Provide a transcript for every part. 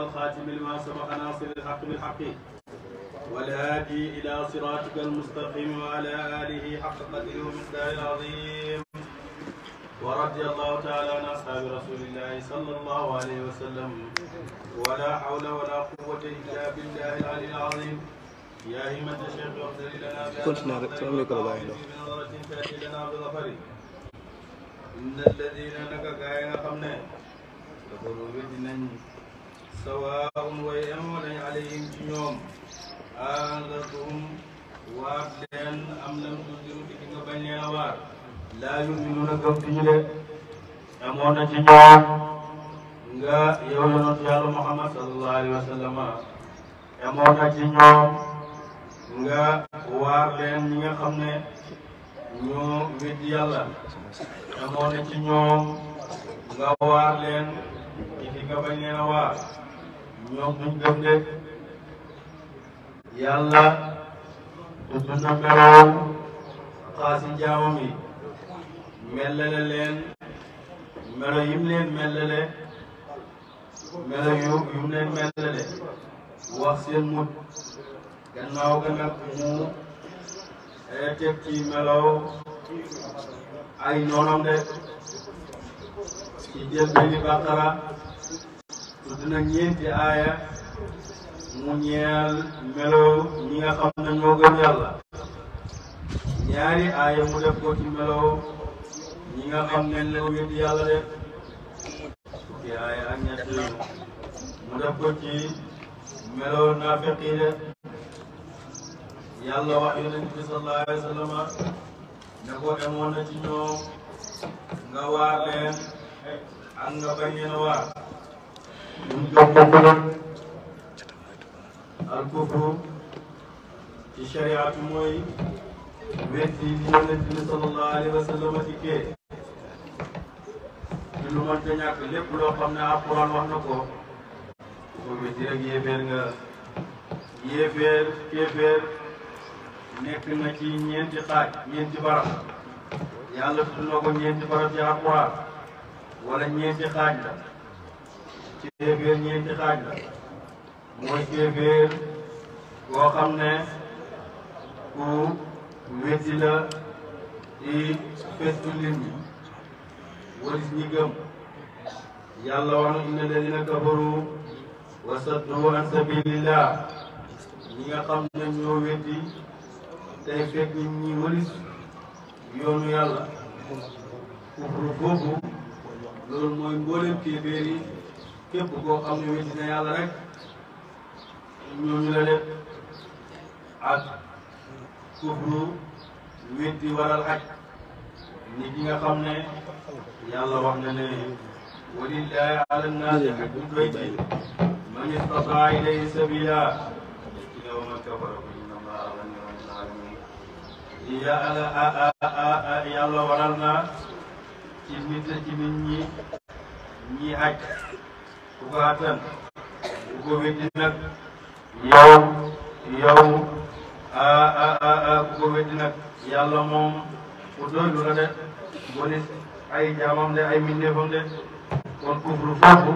والخاتم لما سبق ناصر الحق بالحق والهادي إلى صراطك المستقيم وعلى آله حق قدره ومقداره العظيم. ورضي الله تعالى عن أصحاب رسول الله صلى الله عليه وسلم ولا حول ولا قوة إلا بالله العلي العظيم. يا همة الشيخ واغفر لنا بنظرة تأتي لنا بظفر. إن الذين نكاكاين قمنا كفروا بدنا سواء ويأمون عليهم جنوم أنذرتهم وابدين أم لم تنذروا تكين بني نوار لا يؤمنون كم أمون جنوم nga yow yonent Yàlla Muhammad sallallahu alayhi wa sallam amoon na ci ñoom nga waar leen ñi nga xam ne ñoo weddi yàlla amoon na ci ñoom nga waar leen ci fi nga bañ leen a waar ñoom duñ gëm de yàlla tudd na melow xaasi jaamam yi mellale leen melo yim leen mellale melo yum leen mellale wax seen mut gannaaw ga nag mu teg ci melow ay noonam de ci jël benni Baqara tudd na ñeenti aaya mu ñeel melow ñi nga xam ne ñoo gëm yàlla ñaari aaya mu def ko ci melow ñi nga xam ne ñoo weddi yàlla de fukki aaya ak ñett mu def ko ci melow naafiqi de yàlla wax yonent bi sallallahu alayhi wa sallam ne ko demoon na ci ñoom nga waar leen ak nga bañ leen a waar ñu jox ko al kufru ci shariatu mooy weddi li yonent bi sallallahu alayhi wa sallam dikkee ci lu mënta ñàkk lépp loo xam ne Alxuraan wax na ko ko weddi rek yéeféer nga kéeféer nekk na ci ñeenti xaaj ñeenti barab yàlla tudd na ko ñeenti barab ci Alxuraan wala ñeenti xaaj la kéeféer ñeenti xaaj la mooy kéeféer koo xam ne ku weddi la di festu nit ñi walis ñi gëm yàlla wax na inna alladina kafaru wa saddu an sabilillah ñi nga xam ne ñoo weddi tey fekk nit ñi walis yoonu yàlla kufru foofu loolu mooy mboolem kéeféer yi képp koo xam ne weddi na yàlla rek ñooñu la def ak kufru weddi waral aj nit ñi nga xam ne yàlla wax na ne walillahi ala nnaasi hajjul bayti man istataa ilayhi sabila wa man kafara fa inna allaha ganiyyun 'anil 'aalamiin yàlla waral na ci nit ñi aj ku ko attan ku ko weddi nag yow ku ko weddi nag yàlla moom ku doylu la de bolis ay jaamam de ay mbindeefam de kon kufru foofu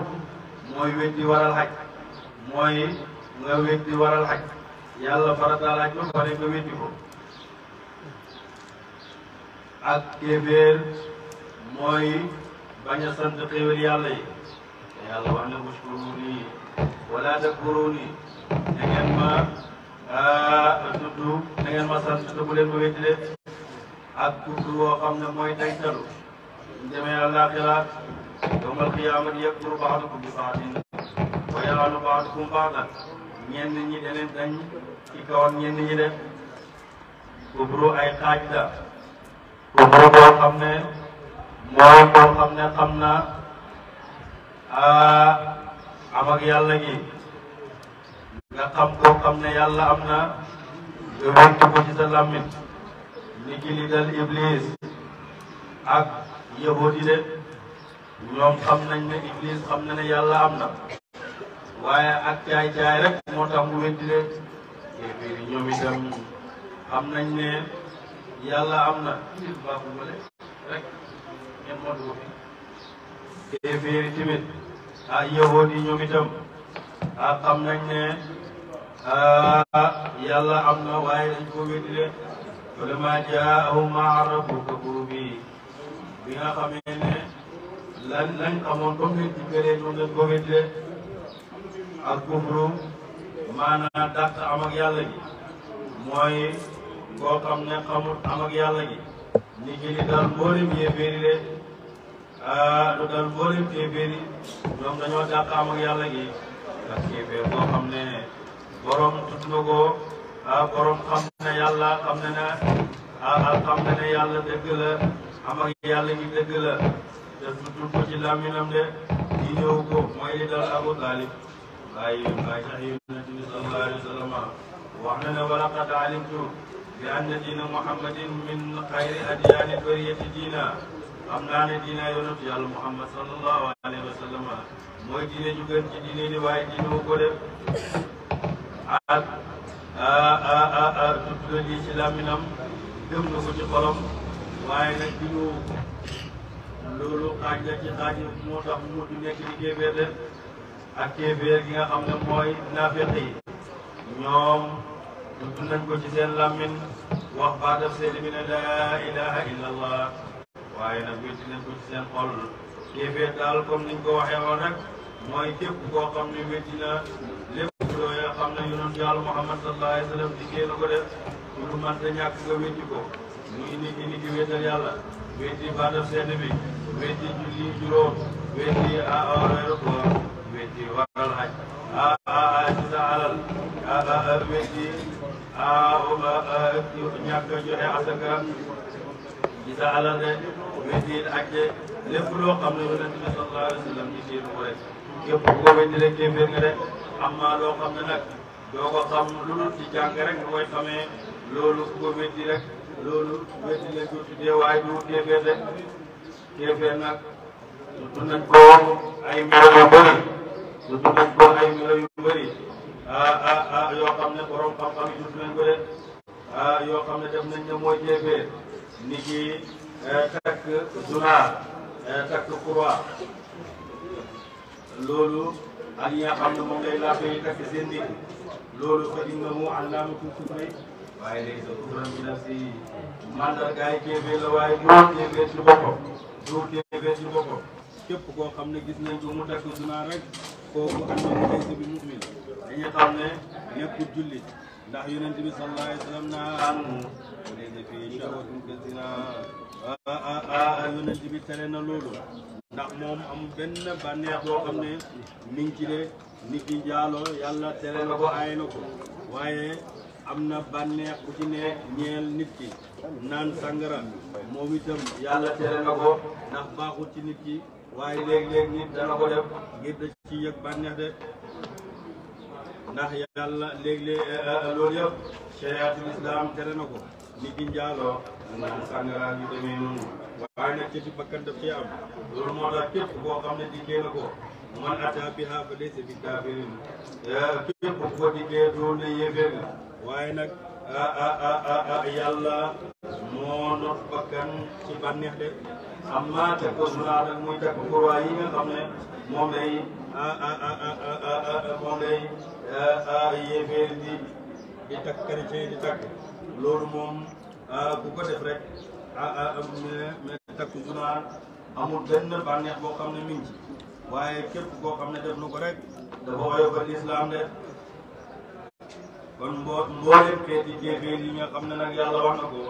mooy weddi waral xaj mooy nga weddi waral xaj yàlla farataal xaj ba pare nga weddi ko ak kéeféer mooy bañ a sant xéewal yàlla yi yàlla wax na washkuruni wala takfuruni na ngeen ma tudd na ngeen ma sant te bu leen ma weddi de ak kufru woo xam ne mooy taytalu ñu demee àllaaxira yawmal qiyaamati yakfuru ba'dukum bi ba'din wa yal'anu ba'dukum ba'dan ñenn ñi daneen dañ ci kawam ñenn ñi de kufru ay xaaj la kufru boo xam ne mooy boo xam ne xam na am ak yàlla gi nga xam koo xam ne yàlla am na nga wénti ko ci sa làmmiñ ni ki li dal iblis ak yahud yi de ñoom xam nañ ne iblis xam na ne yàlla am na waaye ak caay-caay rek moo tax mu weddi de kéeféer yi ñoom itam xam nañ ne yàlla am na baaxul wala rek ngeen motu ko fi kéeféer yi tamit ah yahud yi ñoom itam xam nañ ne yàlla am na waaye dañ ko weddi de falammaa jaa'ahum maa arafuu kafaruu bihi bi nga xamee ne lañ xamoon comme leen ci gëree ñoom dañ ko weddi de ak kufru maanaam dàq am ak yàlla gi mooy koo xam ne xamul am ak yàlla gi ni ki li dal mboolem yéeféeri de lu dal mboolem kéeféeri ñoom dañoo dàq am ak yàlla gi ak kéeféer boo xam ne borom tudd na ko borom xam ne yàlla xam ne ne yàlla dëgg la am ak yàlla gi dëgg la te tudd ko ci làmminam de di ñëw ko mooy li dal Abu Talib waaye sax Yonent bi sallallahu alayhi wa sallam wax na ne wa laqad alimtu bi anna diina Muhammadin min xayri adyaani bariyati diina xam naa ne diina yonent yàlla Muhammad sallallahu alayhi wa sallam mooy diine ju gën ci diine ni waaye diine wu ko def ak tudd na lii ci làmminam gëm na ko ci xolam waaye nag diine wu ko loolu xaaj la ci xaaj moo tax mu du nekk di kéeféer de ak kéeféer gi nga xam ne mooy naafeq yi ñoom tudd nañ ko ci seen làmmin wax baatam seede bi ne laa ilaha illa allah waaye nag wétti nañ ko ci seen xol kéeféer daal comme niñ ko waxee woon rek mooy képp koo xam ne wétti na lépp looy xam ne yonent yàlla Muhammad sallallahu alayhi wa sallam diggee na ko def lu man te ñàkk nga wétti ko muy ni ki wéetal yàlla wétti baatam seede bi wétti julli juróom wétti weeru koor wétti waral haj ci sa alal wétti ñàkk joxe asaka ci sa alal de wétti ak lépp loo xam ne yonent bi sallallahu alayhi wa sallam ci diir ko rek képp ku ko wétti rek kéeféer nga de amma loo xam ne nag doo ko xam lu dul ci jàng rek nga koy xamee loolu ku ko wétti rek loolu wétti lañ ko tuddee waaye du kéeféer de kéeféer nag tudd nañ ko ay melo yu bëri tudd nañ ko ay melo yu bëri yoo xam ne borom xam-xam yi tudd nañ ko de yoo xam ne def nañ ne mooy kéeféer ni ki takk zunaar takk croix loolu ak yi nga xam ne moom lay laata yi takk seen nit loolu fa innahu allaamatul kufri waaye léegi sa kufran bi nafsi mandargaay kéeféer la waaye du kéeféer ci boppam du kéeféer ci boppam képp koo xam ne gis nañ ko mu takk zunaar rek kooku am na laysa bi mu'min dañuy xam ne nekkul jullit ndax yonent bi sallallahu alayhi wa sallam naan laysa fii shahwatun ka zinaa yonent bi tere na loolu ndax moom am benn bànneex boo xam ne mi ngi ci de nit ki njaaloo yàlla tere na ko aay na ko waaye am na bànneex bu ci ne ñeel nit ki naan sàngara moom itam yàlla tere na ko ndax baaxul ci nit ki waaye léeg-léeg nit dana ko def ngir da ci yëg bànneex de ndax yàlla léeg-léeg loolu yëpp chariatul islam tere na ko nit ki njaaloo naan sàngara yu demee noonu waaye nag ci bakkan daf ci am loolu moo tax képp koo xam ne dikkee na ko man ataa bihaa fa laysa bi kaafirin képp ku ko dikkee doon na yéeféer nga waaye nag yàlla moo not bakkan ci bànneex de amma teg ko sunaa nag muy takk kurwaay yi nga xam ne moom lay yéeféer di takk chrétien di takk loolu moom ku ko def rek mais takk sunaa amul benn bànneex boo xam ne mi ngi ci waaye képp koo xam ne def na ko rek dafa woyofal islam de kon mboolem xeeti kéeféer yi nga xam ne nag yàlla wax na ko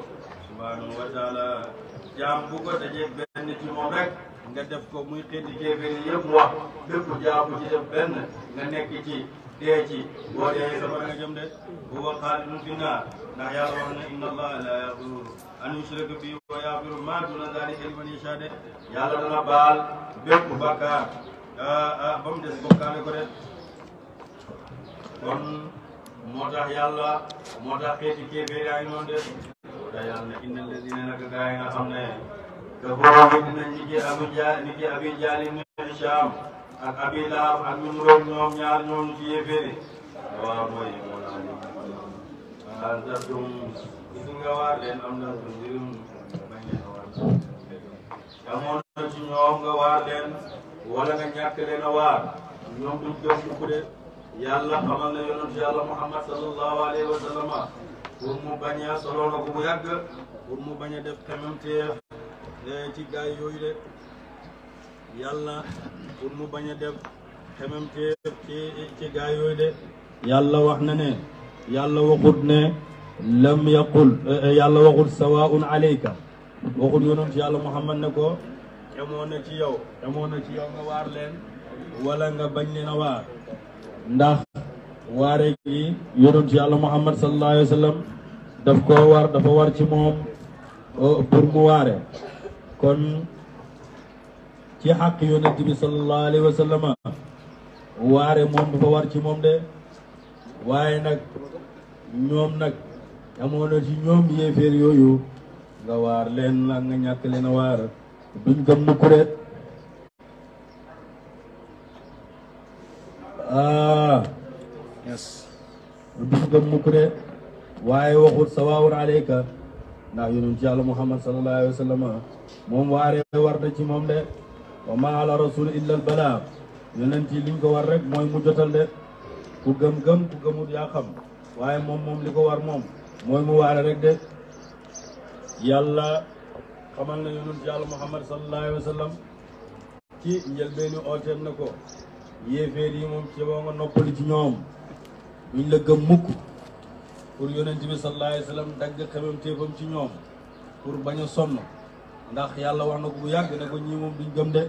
subhanahu wa taala jaam bu ko dajeeg benn ci moom rek nga def ko muy xeeti kéeféer yi yëpp wax bépp jaam bu ci def benn nga nekk ci dee ci boo dee safara nga jëm de huwa xaalidun fi naar ndax yàlla wax na inna allaha la yaghfiru an yushraka bihi wa yaghfiru ma duna dhalika liman yasha de yàlla dana baal bépp bàkkaar ba mu des bokkaale ko de kon moo tax yàlla moo tax xeeti kéeféer yaa ngi noonu de da yàlla ne inna alladina naka gaa yi nga xam ne kafaru bi dinañ ni ki abi jaali ibn Hishaam ak abi Lahab ak ñu muroog ñoom ñaar ñooñu ci yéeféeri waaw mooy antartum gis nga waar leen am na tundirum bañ leen a waar amoon na ci ñoom nga waar leen wala nga ñàkk leen a waar ñoom duñ gëm mukk de yàlla xamal na yonent yàlla Muhammad sallallahu alayhi wa sallam pour mu bañ a solo na ko bu yàgg pour mu bañ a def xememteef ci gaay yooyu de yàlla pour mu bañ a def xememteef ci gaay yooyu de yàlla wax na ne yàlla waxut ne lam yaqul yàlla waxut sawaun alayka waxut yonent yàlla Muhammad ne ko emoo na ci yow nga waar leen wala nga bañ leen a waar ndax waare gi yonent yàlla Muhammad sallallahu alayhi wa sallam daf ko war dafa war ci moom pour mu waare kon ci xaq yonent bi sallallahu alayhi wa sallam waare moom dafa war ci moom de waaye nag ñoom nag amoon na ci ñoom yéeféer yooyu nga waar leen ak nga ñàkk leen a waar duñ gëm mukk de duñ gëm mukk de waaye waxut sawaawun alayka ndax yonent yàlla Muhammad sallallahu alayhi wa sallam moom waare war na ci moom de wa ma ala rasul illa al balaa yonent yi liñ ko war rek mooy mu jotal de ku gëm-gëm ku gëmut yaa xam waaye moom li ko war moom mooy mu waare rek de yàlla xamal na yonent yàlla Muhammad sallallahu alayhi wa sallam ci njëlbeeni ooteen na ko yéeféer yi moom ci boo nga noppali ci ñoom duñ la gëm mukk pour yonent bi sallallahu alayhi wa sallam dagg xemam téefam ci ñoom pour bañ a sonn ndax yàlla wax na ko bu yàgg ne ko ñii moom duñ gëm de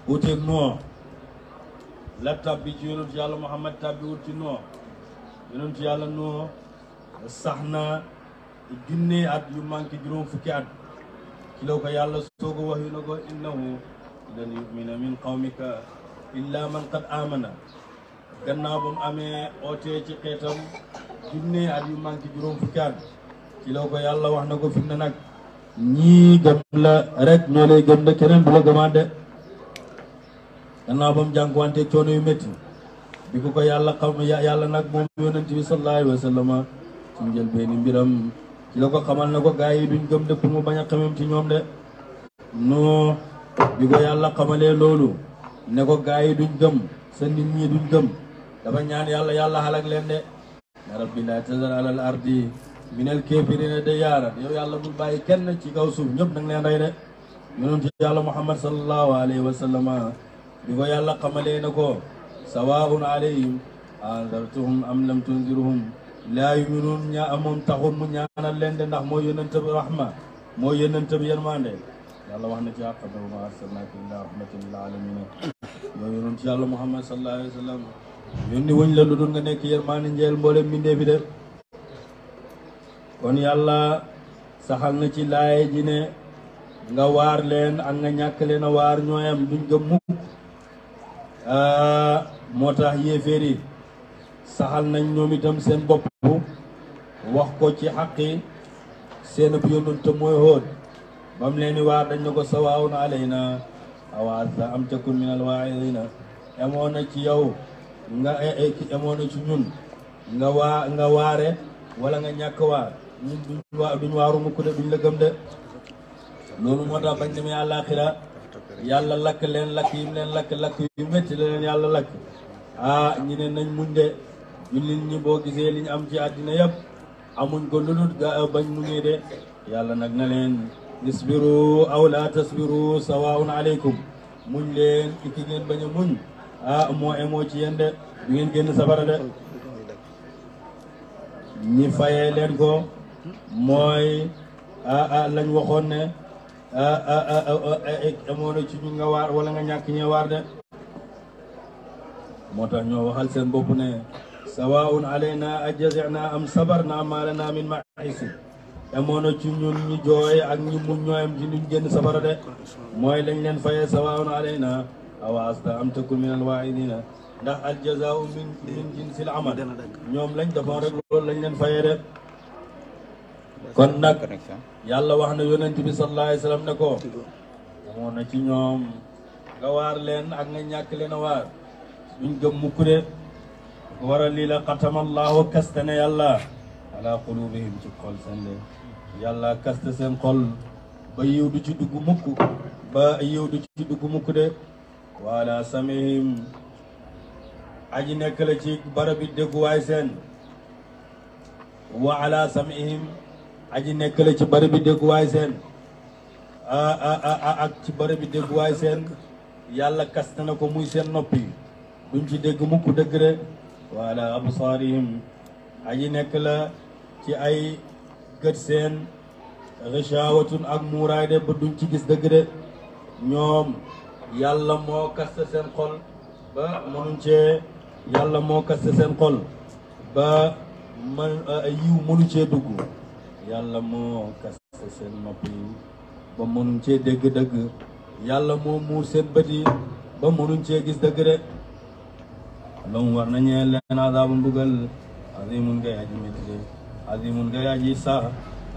uteeg noo la tabbi ci yonent yàlla Muhammad tabbi wut ci noo yonent yàlla noo sax na junne at yu manqué juróom fukki at ci la ko yàlla soog a wax yu na ko innahu lan yumina min qawmika illa man qad amana gannaaw ba mu amee ootee ci xeetam junne at yu manqué juróom fukki at ci la ko yàlla wax na ko fi mu ne nag ñii gëm la rek ñoo lay gëm de keneen du la gëmaande gannaaw ba mu jànkuwante coono yu métti bi ko yàlla xam yàlla nag moom yonent bi sallallahu alayhi wa sallam ci njëlbeeni mbiram ci la ko xamal na ko gaa yi duñ gëm de pour mu bañ a xamam ci ñoom de non bi ko yàlla xamalee loolu ne ko gaa yi duñ gëm sa nit ñi duñ gëm dafa ñaan yàlla xalak leen de ya rabbi la tazar alal ardi minal kaafiriina dayyaaran yow yàlla bul bàyyi kenn ci kaw suuf ñëpp nang leen rey de yonent yàlla Muhammad sallallahu alayhi wa sallam bi ko yàlla xamalee na ko sawaa'un alayhim anzartahum am lam tunzirhum laa yu'minuun moom taxul mu ñaanal leen de ndax mooy yonent bi rahma mooy yonent bi yërmande yàlla wax na ci àq wa maa arsalnaaka illaa rahmatan lil aalamiin yow yonent yàlla Muhammad sallallahu alayhi wa sallam yónni wuñ la lu dul nga nekk yërmande njeel mboolem mbindee fi de kon yàlla saxal na ci laay ji ne nga waar leen ak nga ñàkk leen a waar ñooyam duñ gëm mukk moo tax yéeféer yi saxal nañ ñoom itam seen bopp wax ko ci xaqi seen ab yonent mooy Hóod bam leen di waar dañ na ko sawaawun alayna awaasa am takun min alwaa'izina amoon na ci yow nga amoon na ci ñun nga waare wala nga ñàkk waar ñun duñ waaru mukk de duñ la gëm de loolu moo tax bañ demee àllaaxira yàlla lakk leen lakk yim leen lakk yu métti la leen yàlla lakk ñi ne nañ muñ de jullit ñi boo gisee liñ am ci àddina yëpp amuñ ko lu dul bañ muñee de yàlla nag na leen isbiru aw la tasbiru sawaun alaykum muñ leen iki ngeen bañ a muñ moo emoo ci yéen de du ngeen génn safara de ñi fayee leen ko mooy lañ waxoon ne amoon na ci ñu nga waar wala nga ñàkk ñee waar de moo tax ñoo waxal seen bopp ne sawaun alayna ajazina am sabarna ma lana min mahisi amoon na ci ñun ñu jooy ak ñi muñ ñooyam ci luñ génn safara de mooy lañ leen fayee sawaun alayna awaasta am takun min alwaa'idina ndax aljazaau min jinsil amal ñoom lañ defoon rek loolu lañ leen fayee de kon nag yàlla wax na yonent bi sallallahu alayhi wa sallam ne ko amoon na ci ñoom nga waar leen ak nga ñàkk leen a waar duñ gëm mukk de ko waral lii la xatama allahu kaste ne yàlla ala qulubihim ci xol seen leen yàlla kaste seen xol ba yiw du ci dugg mukk ba yiw du ci dugg mukk de wala samihim aji nekk la ci barabi dégguwaay seen wa ala samihim aji nekk la ci barabi dégguwaay seen ak ci barabi dégguwaay seen yàlla kaste na ko muy seen noppi duñ ci dégg mukk dëgg de wa ala absaarihim aji nekk la ci ay gët seen rishawatun ak muuraay de ba duñ ci gis dëgg de ñoom yàlla moo kaste seen xol ba mënuñ cee yàlla moo kaste seen xol ba man yiw mënu cee dugg yàlla moo kaste seen nopp yi ba mënuñ cee dégg dëgg yàlla moo muur seen bët yi ba mënuñ cee gis dëgg de loom war na ñeel leen azaabu mbugal azimun ngay aji métti de azimun ngay aji sax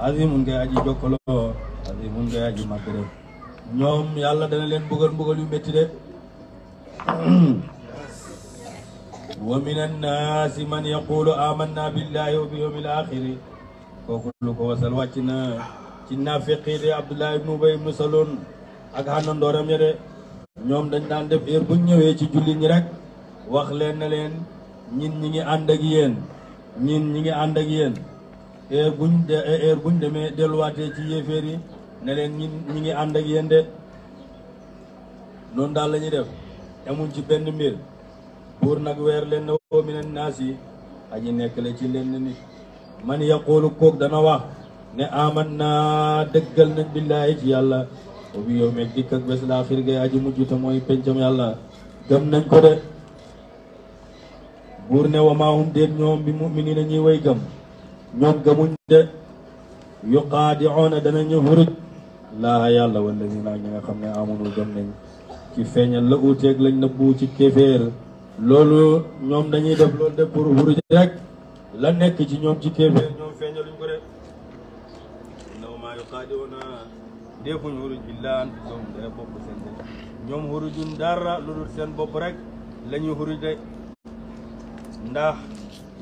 azimun ngay aji jokkaloo azimun ngay aji màgg de ñoom yàlla dana leen mbugal yu métti de wa min annaasi man yaqulu amanna billahi wa bil yawmil axiri kooku lu ko wasal wàcc na ci naafiqi de Abdullah ibnu Ubay ibnu Salul ak xànnandooram ya de ñoom dañ daan def heure buñ ñëwee ci jullit ñi rek wax leen na leen ñin ñi ngi ànd ak yéen ñin ñi ngi ànd ak yéen heure buñ demee delluwaatee ci yéeféer yi ne leen ñi ngi ànd ak yéen de noonu daal la ñuy def amuñ ci benn mbir buur nag weer leen na woo minan naas yi aji nekk la ci leen nit man yaqulu kook dana wax ne aman naa dëggal nañ billaahi ci yàlla wa bi yow meeg dikk ak bés laaxir gay aji mujj te mooy pencam yàlla gëm nañ ko de buur ne wa maa hum déet ñoom bi mu'miniina ñuy way gëm ñoom gëmuñ de yuqaadi'uuna danañu xuruj laa yàlla wallazina ñi nga xam ne amunu gëm nañ ci feeñal la uuteeg lañ nëbbu ci kéeféer loolu ñoom dañuy def loolu de pour xuruj rek la nekk ci ñoom ci kéeféer ñoom feeñaluñ ko de innahu maa yuqaadi'uuna defuñ xuruj illaa anfusahum dara bopp seen de ñoom xurujuñ dara lu dul seen bopp rek la ñuy xuruj de ndax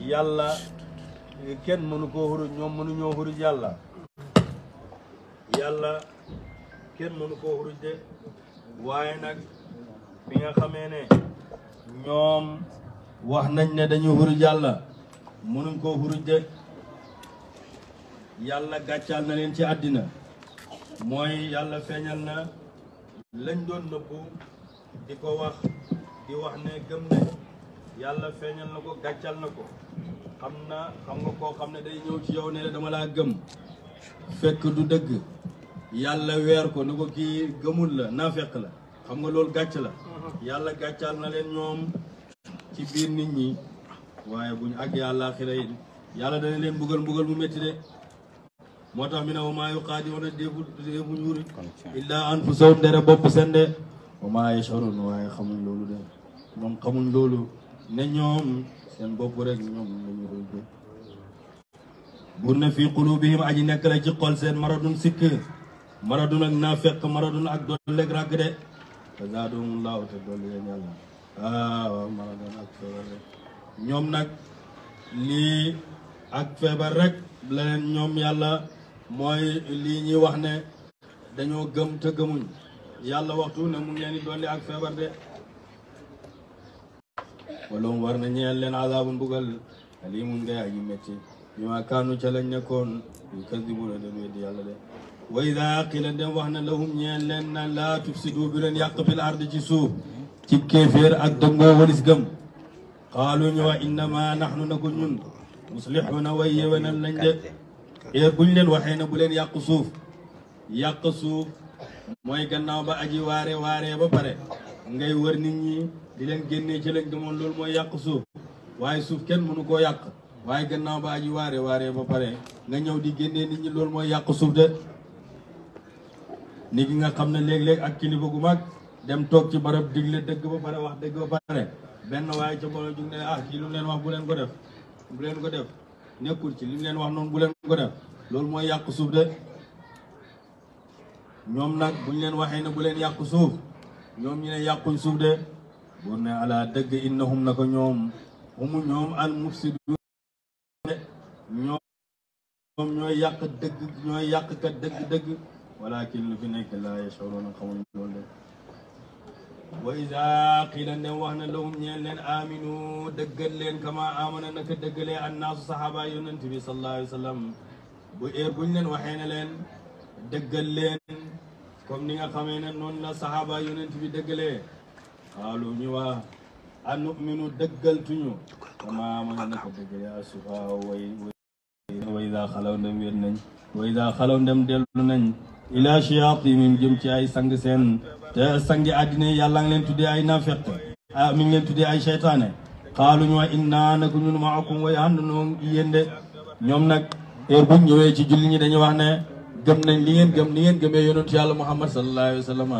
yàlla kenn mënu koo xuruj ñoom mënuñoo xuruj yàlla kenn mënu koo xuruj de waaye nag bi nga xamee ne ñoom wax nañ ne dañu xuruj yàlla mënuñ koo xuruj de yàlla gàccaal na leen ci àddina mooy yàlla feeñal na lañ doon nëbbu di ko wax di wax ne gëm nañ yàlla feeñal na ko gàccal na ko xam nga koo xam ne day ñëw ci yow ne dama laa gëm fekk du dëgg yàlla weer ko ni ko kii gëmul la naafeq la xam nga loolu gàcc la yàlla gàccal na leen ñoom ci biir nit ñi waaye buñ ak yàlla xira yi yàlla dana leen mbugal mu métti de moo tax mi ne wa maa yuqaadi'uuna defuñ xuruj illaa anfusahum dere bopp seen de wa maa yash'uruun waaye xamuñ loolu de ñoom xamuñ loolu ne ñoom seen bopp rek ñoom lañu xuruj de buur ne fii quluubihim aji nekk la ci xol seen maradun sikk maradun ak naafeq maradun ak dolleg ràgg de fa zaadahumullaahu te dolli leen yàlla waaw maradun ak feebar rek ñoom nag lii ak feebar rek la leen ñoom yàlla mooy lii ñuy wax ne dañoo gëm te gëmuñ yàlla waxtu ne mu ngi leen di dolli ak feebar de wala mu war na ñeel leen azaabun mbugal aliimun ngay aji métti bi ma kaanu ca lañ nekkoon yukazzibuuna dañ weddi yàlla de wa idaa qila dem wax na lahum ñeel leen na laa tufsidu bi leen yàq fil ardi ci suuf ci kéeféer ak dëngoo walis gëm qaalu ñu wax innama nahnu na ko ñun muslixuuna way yewenal lañ de eer buñ leen waxee ne bu leen yàq suuf mooy gannaaw ba aji waaree ba pare ngay wër nit ñi di leen génnee ci lañ gëmoon loolu mooy yàq suuf waaye suuf kenn mënu koo yàq waaye gannaaw ba aji waaree ba pare nga ñëw di génnee nit ñi loolu mooy yàq suuf de nit ki nga xam ne léeg-léeg ak kilifa gu mag dem toog ci barab digle dëgg ba pare wax dëgg ba pare benn waaye ca mbooloo jug ne kii lu mu leen wax bu leen ko def nekkul ci li mu leen wax noonu bu leen ko def loolu mooy yàq suuf de ñoom nag buñ leen waxee ne bu leen yàq suuf ñoom ñu ne yàquñ suuf de buur ne ala dëgg innahum na ko ñoom ñoom al mufsidun ñoom ñooy yàq dëgg ñooy yàqkat dëgg walakin lu fi nekk laa yash'uruun xamuñ loolu de wa iza qila ndem wax na lahum ñeel leen aminu dëggal leen kama amana naka dëggalee annaasu saxaaba yonent bi sallallahu alayhi wa sallam bu buñ leen waxee ne leen dëggal leen comme ni nga xamee ne noonu la saxaaba yonent bi dëggalee xaalu ñu wax anu'minu dëggaltuñu kama amana naka dëggalee asufa wa iza xalaw ndem wér nañ wa iza xalaw ndem dellu nañ ila shayatinihim jëm ci ay sang seen te sangi àddina yàlla ngi leen tuddee ay naafeq mi ngi leen tuddee ay seytaane xaalu ñu wax inna nako ñun maakum way ànd noo yéen de ñoom nag heure buñ ñëwee ci julli ñi dañuy wax ne gëm nañ li ngeen gëm ni ngeen gëmee yonentu yàlla Muhammad sallallahu alayhi wa sallam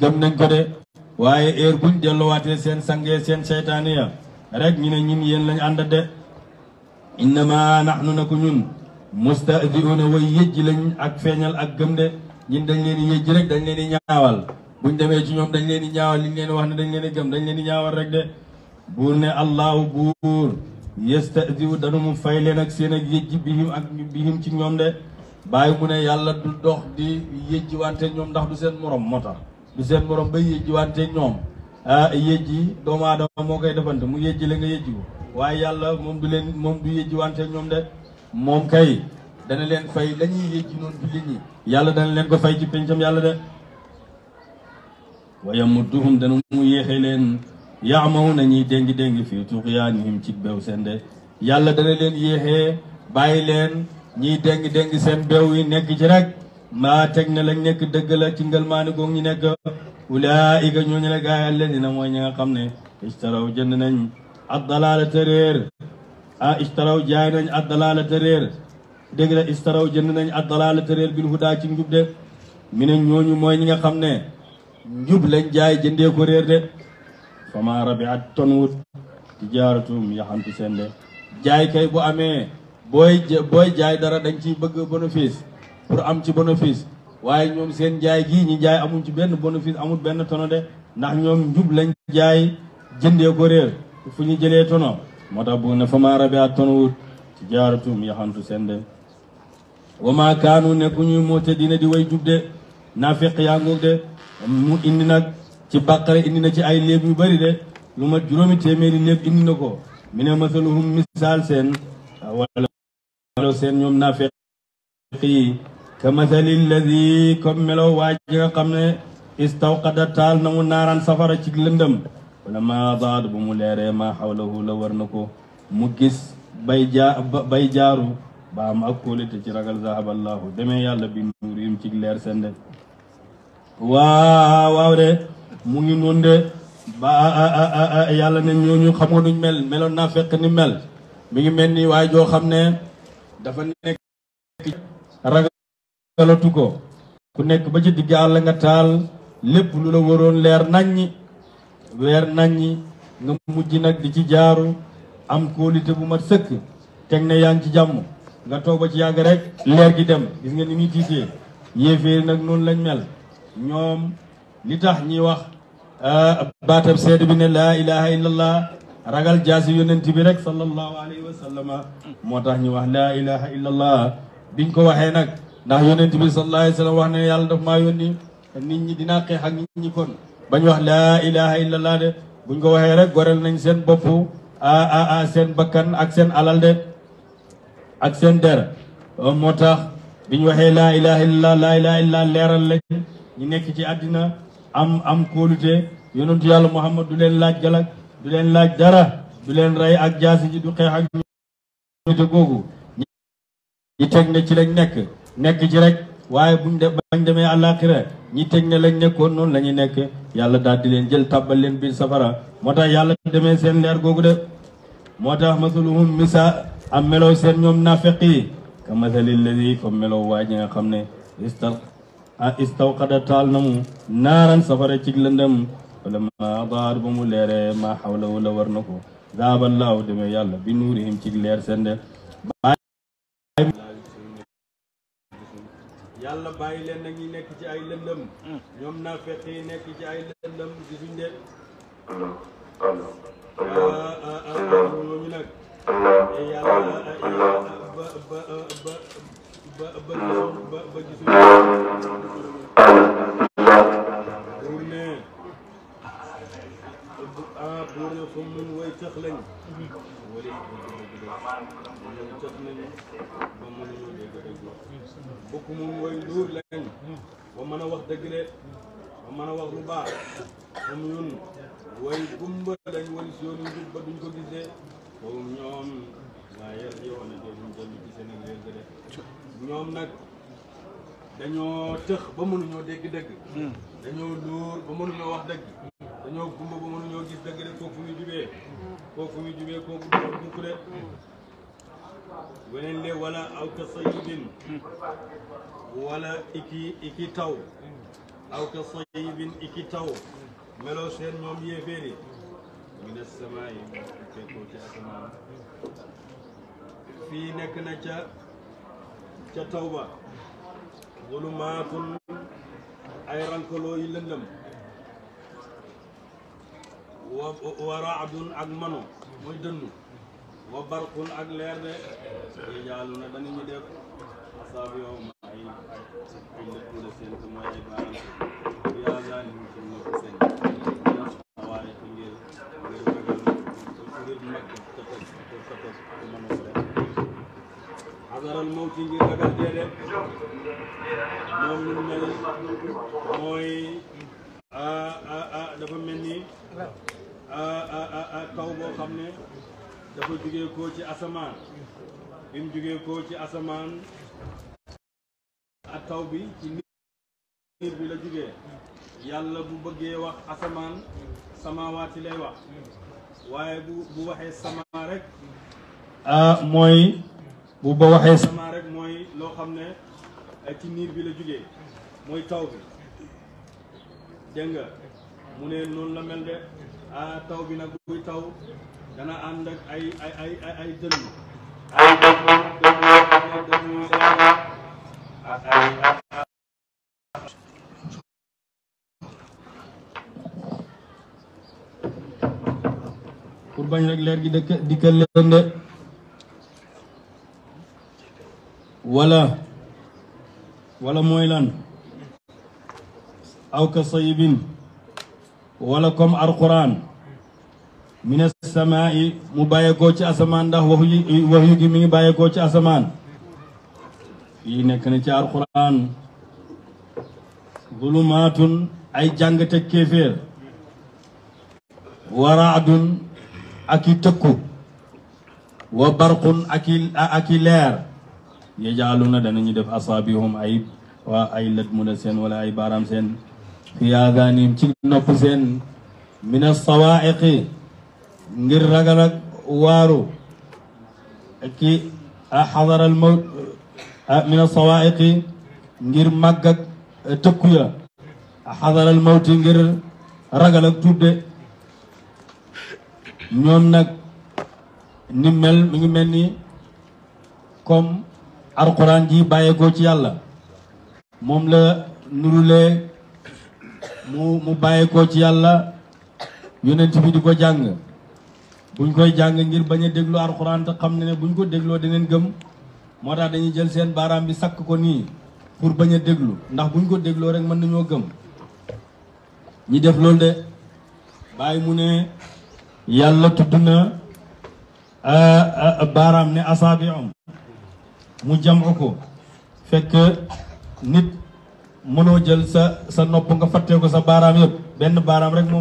gëm nañ ko de waaye heure buñ delluwaatee seen sangee seen seytaane ya rek ñu ne ñun yéen lañ ànd de innama nahnu nako ñun mustahzi'una way yëjji lañ ak feeñal ak gëm de ñun dañ leen di yëjji rek dañ leen di ñaawal buñ demee ci ñoom dañ leen di ñaawal liñ leen wax ne dañ leen di gëm dañ leen di ñaawal rek de buur ne allahu buur yastahzi'u danu mu fay leen ak seen ak yëjji bihim ci ñoom de bàyyi mu ne yàlla du dox di yëjji wante ñoom ndax du seen morom moo tax du seen morom bay yëjji wante ñoom yëjji doomu aadama moo koy defante mu yëjji la nga yëjji ko waaye yàlla moom du yëjji wante ñoom de moom kay dana leen fay lañuy yëjji noonu jullit ñi yàlla dana leen ko fay ci pencam yàlla de wa yamudduhum dana mu yéexe leen yaamahu nañuy déngi fii tuxyaanihim ci beew seen de yàlla dana leen yéexee bàyyi leen ñiy déngi seen beew yi nekk ci rek maa teg ne lañ nekk dëgg la ci ngelmaani goog ñi nekk ulaa'ika ñooñu la gaay alladina mooy ñi nga xam ne istaraw jënd nañ ad-dalaalata réer istaraw jaay nañ ad-dalaalata réer dégg la istaraw jënd nañ ad-dalaalata réer bil hudaa ci njub de mi ne ñooñu mooy ñi nga xam ne njub lañ jaay jëndee ko réer de fama rabiat tonwut tijaaratum yaxantu seen de jaay kay bu amee booy jaay dara dañ ciy bëgg bénéfice pour am ci bénéfice waaye ñoom seen jaay gii ñi jaay amuñ ci benn bénéfice amul benn tono de ndax ñoom njub lañ jaay jëndee ko réer fu ñu jëlee tono moo tax bu ne fama rabiat tonwut tijaaratum yaxantu seen de wama kaanu nekkuñu moo te dina di way jub de naafiq yaa ngoog de mu indi nag ci bàqare indi na ci ay léeb yu bari de lu mat juróomi téeméeri léeb indi na ko mi ne masaluhum misaal seen wala seen ñoom naafiq yi ka masali alladi comme melo waaj nga xam ne istawqada taal na mu naaraan safara ci lëndëm wala ma daad bu mu leeree ma xawlahu la war na ko mu gis bay jaaru ba am ak kóolite ci ragal zahaballahu demee yàlla bi nuurim ci leer seen de waaw de mu ngi noonu de ba yàlla ne ñooñu xam nga nuñ meloon naa fekk ni mel mi ngi mel ni waaye joo xam ne dafa nekk ragalatu ko ku nekk ba ci digg àll nga taal lépp lu la waroon leer naññi nga mujj nag di ci jaaru am kóolite bu mat sëkk teg ne yaa ngi ci jàmm nga toog ba ci yàgg rek leer gi dem gis nga ni muy tiitee yéeféeri nag noonu lañ mel ñoom li tax ñi wax baatab seede bi ne laa ilaha illallah ragal jaasi yonent bi rek sallallahu alayhi wa sallama moo tax ñu wax laa ilaha illallah biñ ko waxee nag ndax yonent bi sallallahu alayhi wa sallam wax ne yàlla daf maa yónni nit ñi dinaa xeex ak nit ñi kon bañ wax laa ilaha illallah de buñ ko waxee rek gorel nañ seen bopp seen bakkan ak seen alal de ak seen der moo tax biñ waxee laa ilaha illallah laa ilaha illallah leeral lañ ñu nekk ci àddina am kóolute yonentu yàlla Muhammad du leen laaj galak du leen laaj dara du leen rey ak jaasi ji du xeex ak kóolute googu ñi teg ne ci lañ nekk ci rek waaye bañ demee àllaaxira ñi teg ne lañ nekkoon noonu la ñuy nekk yàlla daal di leen jël tàbbal leen biir safara moo tax yàlla demee seen leer googu de moo tax masaluhum misa am melow seen ñoom naafeq yi ka masali alladi comme melow waa ji nga xam ne istawqada taal na mu naaran safara ci lëndëm wala ma daar ba mu leeree ma xawlahu la war na ko zaaballaahu demee yàlla bi nuurihim ci leer seen de yàlla bàyyi leen nag ñi nekk ci ay lëndëm ñoom naafeq yi nekk ci ay lëndëm gisuñ de ñooñu nag yàlla ba gisuñ pour ne summun way tëx lañ wala ñoom tëx nañu ba mënuñoo dégg dëgg bokk mun way luur lañ ba mën a wax dëgg de ba mën a wax lu baax am ñun way gumba lañ wali si yoonu njub ba duñ ko gisee boobu ñoom waaye yow na de duñ dellu ci seen réer de ñoom nag dañoo tëx ba mënuñoo dégg dëgg dañoo luur ba mënuñoo wax dëgg dañoo gumba ba mënuñoo gis dëgg de kooku muy jubee kooku du dugg de weneen le wala aw ka sayibin wala iki taw aw ka sayibin iki taw meloo seen ñoom yéeféeri min as-samaa'i fekkoo ci asamaan fii nekk na ca taw ba zulumaatun ay rankaloo yi lëndëm wa raadun ak mano mooy dënnu wa barqun ak leer de yajaalu na danañu def asaabiyoom ay lëttu la seen te mooy ay baaram yaa zaanim ci nopp seen waaye ko ngir ragal ngir mag te mano ko def xadaral mawti ngir ragal dee de moom lu mel mooy dafa mel ni taw boo xam ne dafa jugee koo ci asamaan bi mu jugee koo ci asamaan ak taw bi ci niir bi la jugee yàlla bu bëggee wax asamaan samaawaati lay wax waaye bu waxee sama rek mooy bu ba waxee sama rek mooy loo xam ne ci niir bi la jugee mooy taw bi dégg nga mu ne noonu la mel de taw bi nag buy taw dana ànd ak ay dënn pour bañ rek leer gi dikkal leen de wala mooy lan aw ka sayibin wala comme alquran min as-samaa'i mu bàyyeekoo ci asamaan ndax wax yu gi mi ngi bàyyeekoo ci asamaan fii nekk na ci alquran zulumaatun ay jàngate kéeféer wa raadun ak i tëkku wa barqun ak i leer yajaaluna danañu def asaabihum ay lët mu na seen wala ay baaraam seen fi aadaanim ci nopp seen min as-sawaa'iqi ngir ragal ak waaru ki xadaral mawt min as-sawaa'iqi ngir màgg ak tëkku ya xadaral mawti ngir ragal ak tudde ñoom nag ni mel mi ngi mel ni comme alquran ji bàyyeekoo ci yàlla moom la nurulee mu bàyyeekoo ci yàlla yonent bi di ko jàng buñ koy jàng ngir bañ a déglu alquran te xam ne buñ ko dégloo daneen gëm moo tax dañuy jël seen baaraam bi sakk ko nii pour bañ a déglu ndax buñ ko dégloo rek mën nañoo gëm ñi def loolu de bàyyi mu ne yàlla tudd na baaraam ne asaabi'um mu jamu ko fekk nit mënoo jël sa nopp nga fattee ko sa baaraam yëpp benn baaraam rek moo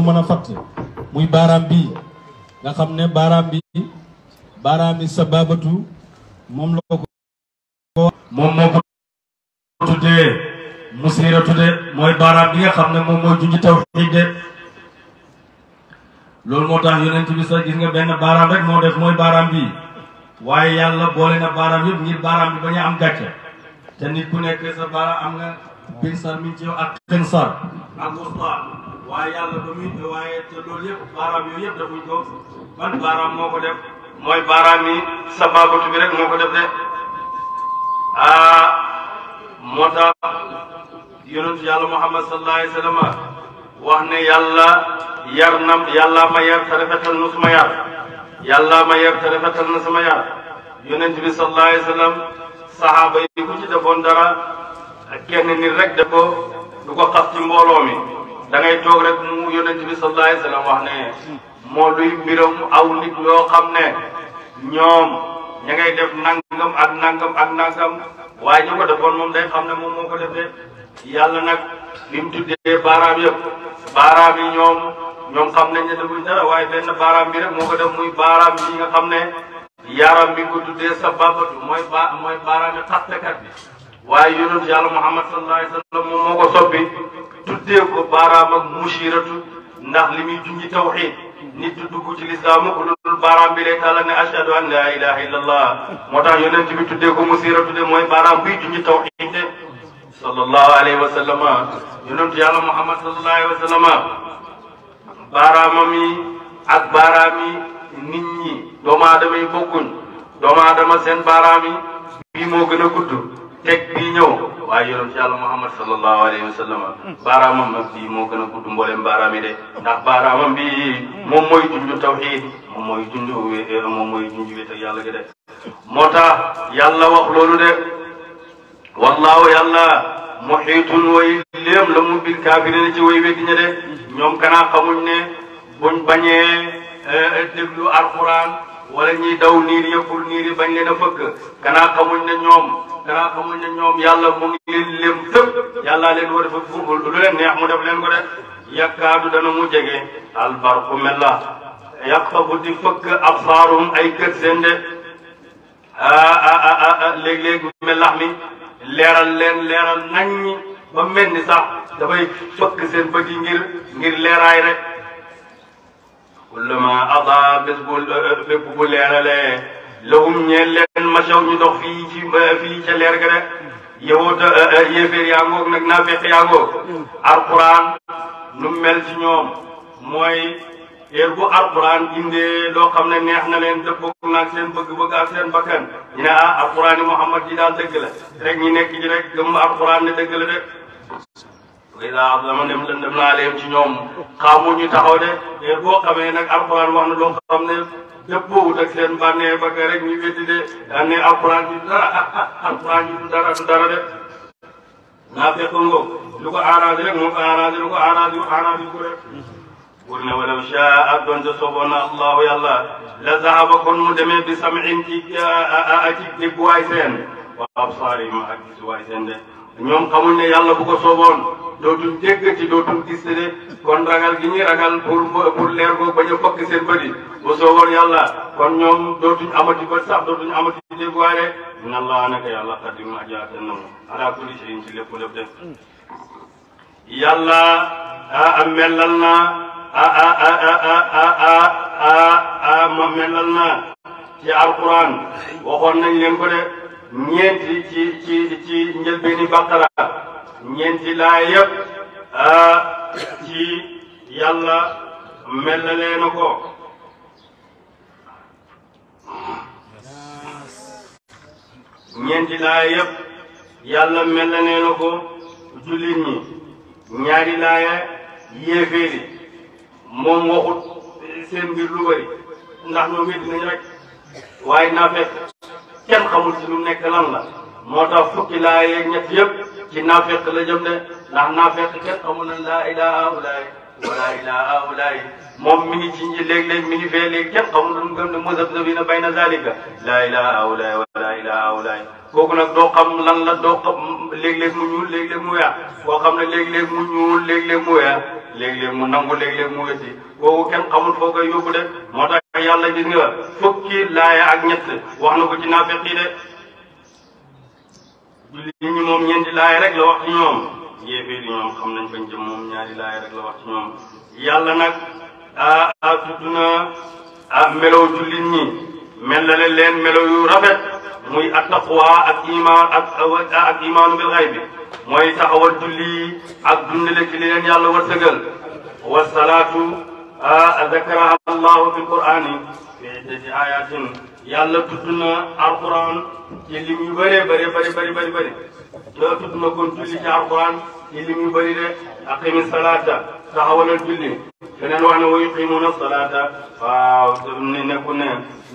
mën a fatt muy baaraam bi nga xam ne baaraam bi sababatu moom la ko moom moo ko tuddee musira tudde mooy baaraam bi nga xam ne moom mooy junj tawxiid de loolu moo tax yonent bi sax gis nga benn baaraam rek moo def mooy baaraam bi waaye yàlla boole na baaraam yëpp ngir baaraam bi bañ a am gàcce te nit ku nekk sa baaraam am nga pinsar min ci yow ak xinsar ak wusta waaye yàlla ba muy waaye te loolu yëpp baaraam yooyu yëpp defuñ ko ban baaraam moo ko def mooy baaraam yi sababatu bi rek moo ko def de moo tax yonentu yàlla Muhammad sallallahu alayhi wa sallam wax ne yàlla ma yar te rafetal na suma yar yàlla ma yar te rafetal na sama yar yonent bi sallallahu alayhi wa sallam saxaaba yi ku ci defoon dara kenn nit rek def ko du ko xas ci mbooloo mi da ngay toog rek mu yonent bi sallallahu alayhi wa sallam wax ne moo luy mbiram aw nit yoo xam ne ñoom ña ngay def nangam ak nangam ak nangam waaye ñu ko defoon moom day xam ne moom moo ko defee yàlla nag bi mu tuddee baaraam yëpp baaraam yi ñoom xam nañ ne defuñ dara waaye benn baaraam bi rek moo ko def muy baaraam yi nga xam ne yaram bi ko tuddee sababatu mooy baaraam yi xastekat bi waaye yonent yàlla Muhammad sallallahu alayhi wa sallam moom moo ko soppi tuddee ko baaraam ak mushiratu ndax li muy junji tawxiid nit du dugg ci lislaam ko dul baaraam bi lay tàlla ne ashhadu an la ilaha illallah moo tax yonent bi tuddee ko mushiratu de mooy baaraam buy junji tawxiid de sallallahu alayhi wa sallam yonent yàlla Muhammad sallallahu alayhi wa sallam baaraamam yi ak baaraam yi nit ñi doomu aadama yi bokkuñ doomu aadama seen baaraam yi bii moo gën a gudd teg bii ñëw waaye yonent yàlla Muhammad sallallahu alayhi wa sallam baaraamam nag bii moo gën a gudd mboolem baaraam yi de ndax baaraamam bi moom mooy junju tawxiid moom mooy junju wéet ak yàlla gi de moo tax yàlla wax loolu de wallaahu yàlla muhiitun way léem la mu bil kaafiriina ci way weddi ña de ñoom kanaa xamuñ ne buñ bañee déglu alquran wala ñiy daw niir yëppul niir yi bañ leen a fëkk kanaa xamuñ ne ñoom yàlla mu ngi leen lém tëpp yàllaa leen war a fa lu leen neex mu def leen ko de yakkaadu dana mu jege albarqu mella yaqtafu di fëkk absaarum ay kër seen de léeg-léeg melax mi leeral naññi ba mel ni sax dafay fëkk seen bët yi ngir leeraay rek kullama adaa bés bépp bu leeralee lahum ñeel leen machaw ñu dox fii ca leer ga rek yowota yéeféer yaa ngoog nag naafeq yaa ngoog alquran nu mel ci ñoom mooy heure bu alquran indee loo xam ne neex na leen dëppoo naag seen bëgg-bëgg ak seen bakkan ñu ne alquran yi Muhammad ji daal dëgg la rek ñi nekk ci rek gëm alquran ne dëgg la de daa dama dem lëndëm naa leen ci ñoom xamu ñu taxaw de heure boo xamee nag alquran wax na loo xam ne dëppoowut ak seen bànnee bëgg rek ñu weddi de daan ne alquran ji du dara de naa fekk ngoog lu ko arrangé rek moo ko arrangé lu ko arrangé ko rek pour ne walaw shaa doonte sooboon na allahu yàlla la zahaba kon mu demee bi sam'in ci dégguwaay seen wa absaarihim ak gisuwaay seen de ñoom xamuñ ne yàlla bu ko sooboon dootuñ dégg ci dootuñ gis de kon ragal gi ñuy ragal pour leer ko bañ a fokk seen bëri bu sooboon yàlla kon ñoom dootuñ amati bët sax dootuñ amati dégguwaay de inna allah naka yàlla qadirun aji attan na mu ala kulli shay'in ci lépp de yàlla mellal na mellal na ci alquran waxoon nañ leen ko de ñeenti ci njëlbeeni baqara ñeenti laa yëpp ci yàlla mellalee na ko ñeenti laa yëpp yàlla mellalee na ko jullit ñi ñaari laaya yéeféeri moom waxut seen mbir lu bëri ndax ñoom it nañ rek waaye naa fekk kenn xamul ci lu nekk lan la moo tax fukki laa yeeg ñett yëpp ci naafeq la jëm de ndax naafeq kenn xamul na laa ilaha ulaay wala ilaha ulaay moom mi ngi ci léeg-léeg mi ngi fee léegi kenn xamul lu mu gëm ne muzabzabina bayna zalika laa ilaha ulaay wala ilaha ulaay kooku nag doo xam lan la doo xam léeg-léeg mu ñuul léeg-léeg mu weex koo xam ne léeg-léeg mu ñuul léeg-léeg mu weex léeg-léeg mu nangu léeg-léeg mu wéti kooku kenn xamul foo koy yóbbu de moo tax yàlla gis nga fukki laaya ak ñett wax na ko ci naafeq yi de jullit ñi moom ñeenti laaya rek la wax ci ñoom yéeféer yi ñoom xam nañ fañ jëm moom ñaari laaya rek la wax ci ñoom yàlla nag tudd na melow jullit ñi mellale leen melow yu rafet muy attaqwa ak iman ak imaanu bil xaybi mooy taxawal julli ak dundale ci li leen yàlla wërsëgal wasalaatu zakaraha allahu fi qur'ani fi iddati ayatin yàlla tudd na alquran ci lim yu bëree bëri tudd na kon julli ci alquran ci lim yu bëri de aqimi salata taxawalal julli feneen wax ne wa yuqimuna salata waaw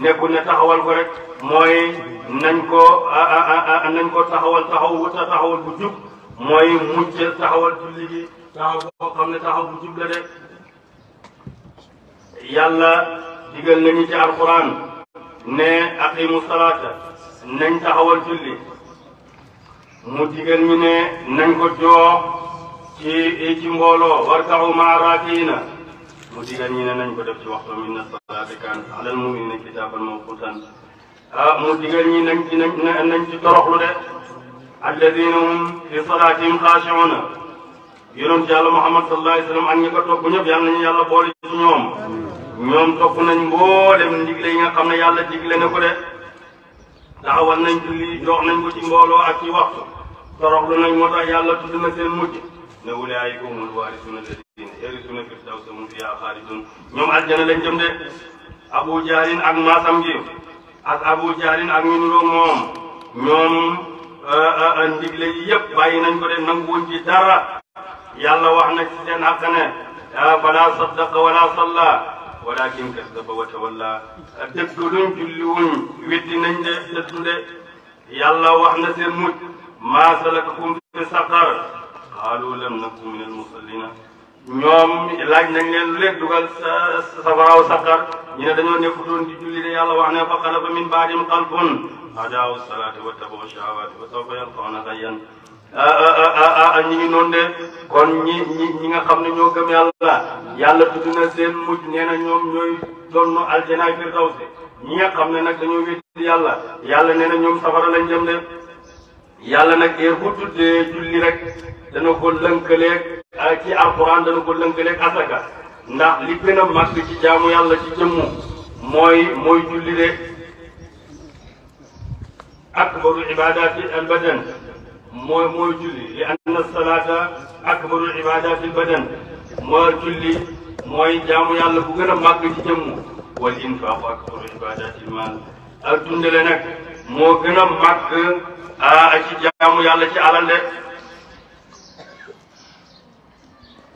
nekku ne taxawal ko rek mooy nañ ko taxawal bu jub mooy mujj taxawal julli gi taxaw boo xam ne taxaw bu jub la de yàlla digal nañu ci alquran ne aqimu salaata nañ taxawal julli mu digal ñu ne nañ ko joox ci mbooloo warka'u ma'a raakiina mu digal ñu ne nañ ko def ci waxtu inna salaata kaanat alal mu'miniina kitaaban mawquutan mu digal ñi nañ ci toroxlu de alladina hum fi salaatihim xaashi'uuna yonent yàlla Muhammad sallallahu alayhi wa sallam ak ñi ko topp ñëpp yàlla nañu yàlla boole ci ñoom topp nañ mboolem ndigle yi nga xam ne yàlla digle na ko de taxawal nañ julli jox nañ ko ci mbooloo ak ci waxtu toroxlu nañ moo tax yàlla tudd na seen mujj ne ulaa'ika humul waarisuuna allaziina yarisuuna firdawsa hum fiihaa xaaliduun ñoom aljana lañ jëm de Abu Jahlin ak maasam gi ak Abu Jahlin ak ñu niroog moom ñoom ndigle yi yëpp bàyyi nañ ko de nanguwuñ ci dara yàlla wax na ci seen àq ne falaa saddaqa wala salla walakin kazzaba wa tawalla dëggaluñ julliwuñ weddi nañ de dëddu de yàlla wax na seen mujj maa salakakum fi saqar qaalu lam naku min almusallina ñoom laaj nañ leen lu leen dugal safaraaw saqar ñu ne dañoo nekkutoon di julli de yàlla wax ne fa xalafa min baadihim xalfun adaa'u salaata wa tabawu shahawaati wa sawfa yalqawna ghayyan ñi ngi noonu de kon ñi nga xam ne ñoo gëm yàlla tudd na seen mujj nee na ñoom ñooy doon aljanaay firdawsi ñi nga xam ne nag dañoo wéddi yàlla nee na ñoom safara lañ jëm de yàlla nag heure bu tuddee julli rek dana ko lënkaleeg ci alquran dana ko lënkaleeg asaka ndax li gën a màgg ci jaamu yàlla ci jëmmu mooy julli de akbaru ibadati albadan mooy julli li anna salaata akbaru ibadati albadan mooy julli mooy jaamu yàlla bu gën a màgg ci jëmmu wal infaaqu akbaru ibadati almaal ak dundale nag moo gën a màgg ci jaamu yàlla ci alal de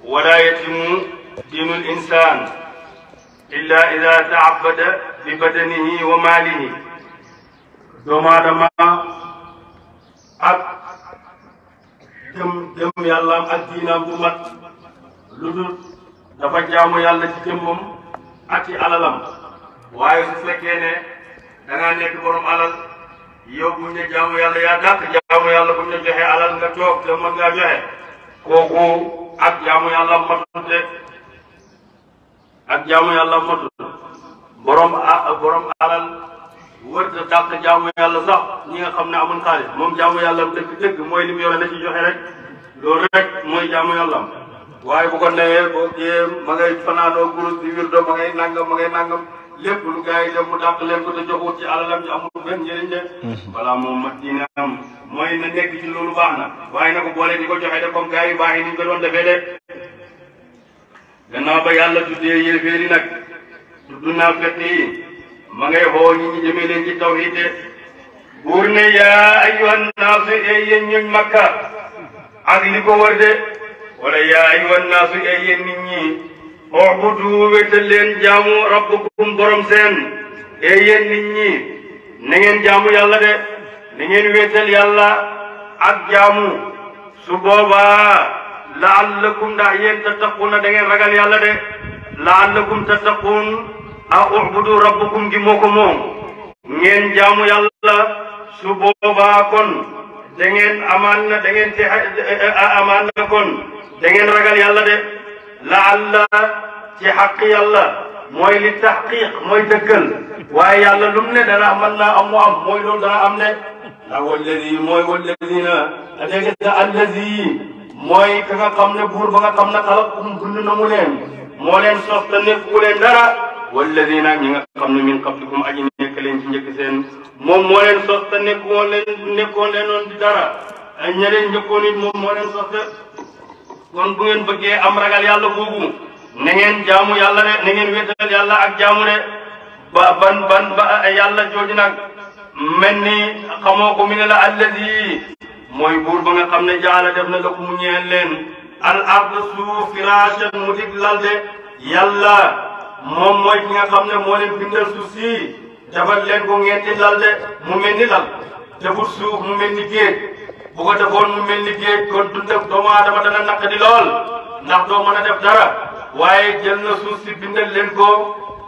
wala yatimu diinu l insan illa ida taabada bi badanihi wa maalihi doomu aadama ak gëm yàllaam ak diinaam bu mat lu dul dafa jaamu yàlla ci jëmmam ak ci alalam waaye su fekkee ne da ngaa nekk borom alal yow buñ ne jaamu yàlla yaa dàq jaamu yàlla buñ ne joxe alal nga toog te mën ngaa joxe kooku ak jaamu yàlla matut de ak jaamu yàlla matut borom alal wërta dàq jaamu yàlla sax ñi nga xam ne amul xaalis moom jaamu yàlla dëgg mooy li mu yore na ci joxe rek loolu rek mooy jaamu yàlla waaye bu ko newee boo kiyee ma ngay fanaanoo gurus di wirdo ma ngay nangam lépp lu gars yi def mu dàq leen ko te joxut ci alalam ci amul benn njëriñ de voilà moom mat diine am mooy na nekk ci loolu baax na waaye na ko boole di ko joxe de comme gars yi baax yi ni ñu ko doon defee de gannaaw ba yàlla tuddee yéeféeri nag tudd naa fekk yi ma ngay xoo ñi jëmee leen ci tawhid de buur ne yaa ayyuhan naasu yéen ñooñ makka ak li ko wër de wala yaa ayyuhan naasu yéen nit ñi ubudu wéetal leen jaamu rabbukum borom seen yéen nit ñi na ngeen jaamu yàlla de na ngeen wéetal yàlla ak jaamu su boobaa la'allakum ndax yéen tattaquna da ngeen ragal yàlla de la'allakum tattaqun a ubudu rabbukum gi moo ko moom ngeen jaamu yàlla su boobaa kon da ngeen amaan na kon da ngeen ragal yàlla de laalla ci xaq yàlla mooy li taxqiq mooy dëggal waaye yàlla lum ne dana mën naa am mu am mooy loolu dana am ne ndax walladina dégg nga allazi mooy ka nga xam ne buur ba nga xam ne xalaqakum dund na mu leen moo leen sos te nekku leen dara walladina ñi nga xam ne min qablikum aji nekk leen ci njëkk seen moom moo leen sos te nekkoon leen noon di dara ña leen njëkkoon it moom moo leen sos de kon bu ngeen bëggee am ragal yàlla boobu na ngeen jaamu yàlla de na ngeen wéetal yàlla ak jaamu de ba yàlla jooju nag mel ni xamoo ko mi ne la allazi mooy buur ba nga xam ne jaala def na la ko mu ñeel leen al ard suuf firashan mu dig lal de yàlla moom mooy ki nga xam ne moo leen bindal suuf si defal leen ko ngeen di lal de mu mel ni lal defut suuf mu mel ni géej bu ko defoon mu mel ni géej kon dund ak doomu aadama dana naq di lool ndax doo mën a def dara waaye jël na suuf si bindal leen ko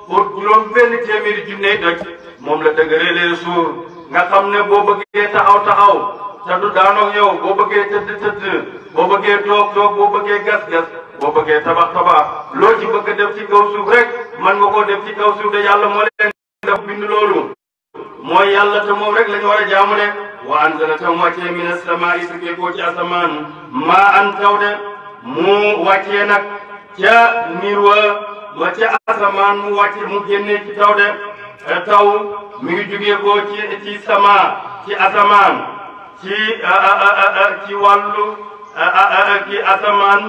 pour juróom benn téeméeri junne doj moom la dëgëree leen suur nga xam ne boo bëggee taxaw te du daanoog yow boo bëggee tëdd boo bëggee toog boo bëggee gas boo bëggee tabax loo ci bëgg def ci kaw suuf rek man nga koo def ci kaw suuf de yàlla moo leen def bind loolu mooy yàlla te moom rek la ñu war a jaamu de wa anzala tam wàccee min as-samaa'i tukkee koo ci asamaan maa an taw de mu wàccee nag ca niir wa ca asamaan mu wàcce mu génnee ci taw de taw mi ngi jugee koo ci ci asamaan ci wàllu ci asamaan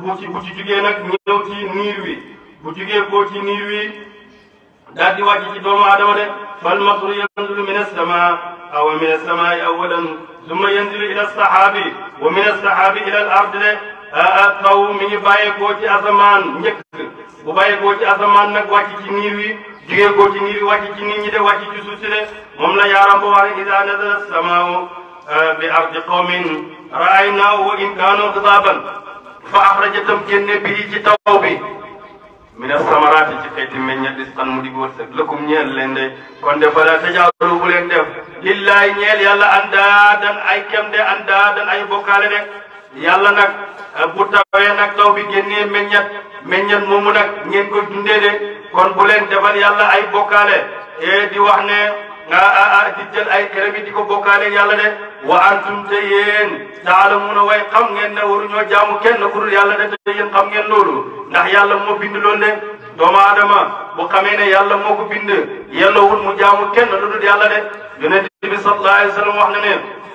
bu ci jugee nag ñëw ci niir wi bu jugee koo ci niir wi daal di wàcc ci doomu aadama de fal matru yanzilu min as-samaa aw min as-samaa'i awwalan summa yanzilu ila as-sahaabi wa min as-sahaabi ila al-ard de taw mi ngi bàyyeekoo ci asamaan njëkk bu bàyyeekoo ci asamaan nag wàcc ci niir wi jugee koo ci niir wi wàcc ci nit ñi de wàcc ci suuf si de moom la yaaram boo wax idaa nazala as-samaa'u bi ardi qawmin ra'aynaahu wa in kaanu ghidaaban fa axrajatam génne bii ci taw bi min as-samaraati ci xeeti meññet rizqan mu di wërsëg lakum ñeel leen de kon de fala tajaalu bu leen def lillahi ñeel yàlla andaadan ay kem de andaadan ay bokkaale de yàlla nag bu tawee nag taw bi génnee meññet moomu nag ngeen koy dundee de kon bu leen defal yàlla ay bokkaale di wax ne di jël ay xerem yi di ko bokkaale yàlla de wa antum te yéen taalamuuna way xam ngeen ne waruñoo jaamu kenn ku dul yàlla de te yéen xam ngeen loolu ndax yàlla moo bind loolu de doomu aadama bu xamee ne yàlla moo ko bind yellowul mu jaamu kenn lu dul yàlla de yonent bi sallallahu alayhi wa sallam wax na ne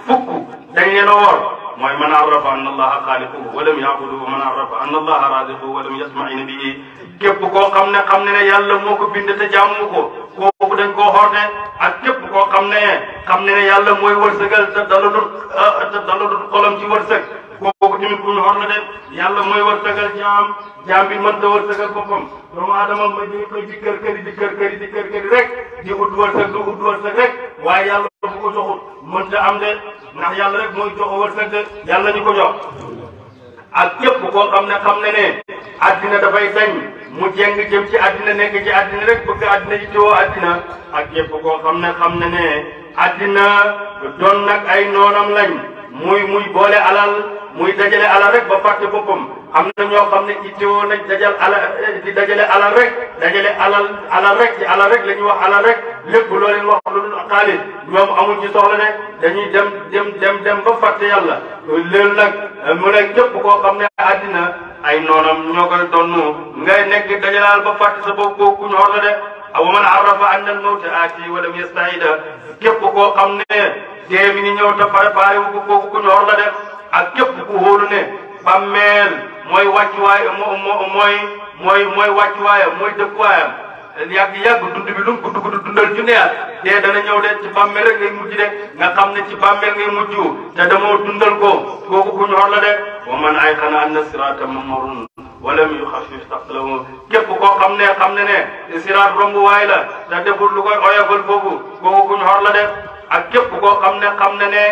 fukk dañ leen a wor mooy man arrafa anna allaha xaaliquhu wa lam yaabudu wa man arrafa anna allaha raziquhu wa lam yasmaina bihi képp koo xam ne yàlla moo ko bind te jaamu ko kooku dañ koo xor de ak képp koo xam ne yàlla mooy wërsëgal te dalalul xolam ci wërsëg kooku tamit ku ñu xor la de yàlla mooy wërsëgal jaam bi mënta wërsëgal boppam doomu aadama ma di koy di kër këri rek di ut wërsëg rek waaye yàlla bu ko joxut mënta am de ndax yàlla rek mooy jox wërsëg de yàlla ñu ko jox ak képp koo xam ne addina dafay dañ mu jeng jëm ci addina nekk ci addina rek bëgg addina yi teewoo addina ak képp koo xam ne addina doon nag ay noonam lañ muy boole alal muy dajale alal rek ba fàtte boppam am na ñoo xam ne itteewoo nañ dajale alal rek ci alal rek la ñuy wax alal rek lépp loo leen wax lu dul xaalis ñoom amul ci soxla ne dañuy dem ba fàtte yàlla loolu nag mu ne képp koo xam ne àddina ay noonam ñoo koy donnu ngay nekk dajalal ba fàtte sa bopp kooku ñu xor la de aw man arrafa anna al mawta aati wa lam yastahida képp koo xam ne dee mi ngi ñëw te préparé wu ko kooku ku ñu xor la de ak képp ku hóolu ne bàmmeel mooy wàccuwaay mooy wàccuwaayam mooy dëkkuwaayam yàgg dund bi lu mu gudd dundal junneyaat dee dana ñëw de ci bàmmeel rek ngay mujj de nga xam ne ci bàmmeel ngay mujj te damoo dundal ko kooku ku ñu xor la de wa man ay xana anna sirata mamurun walam yuxaffif taqlahu képp koo xam ne siraat romb waay la te deful lu koy oyofal foofu kooku ku ñu xor la de ak képp koo xam ne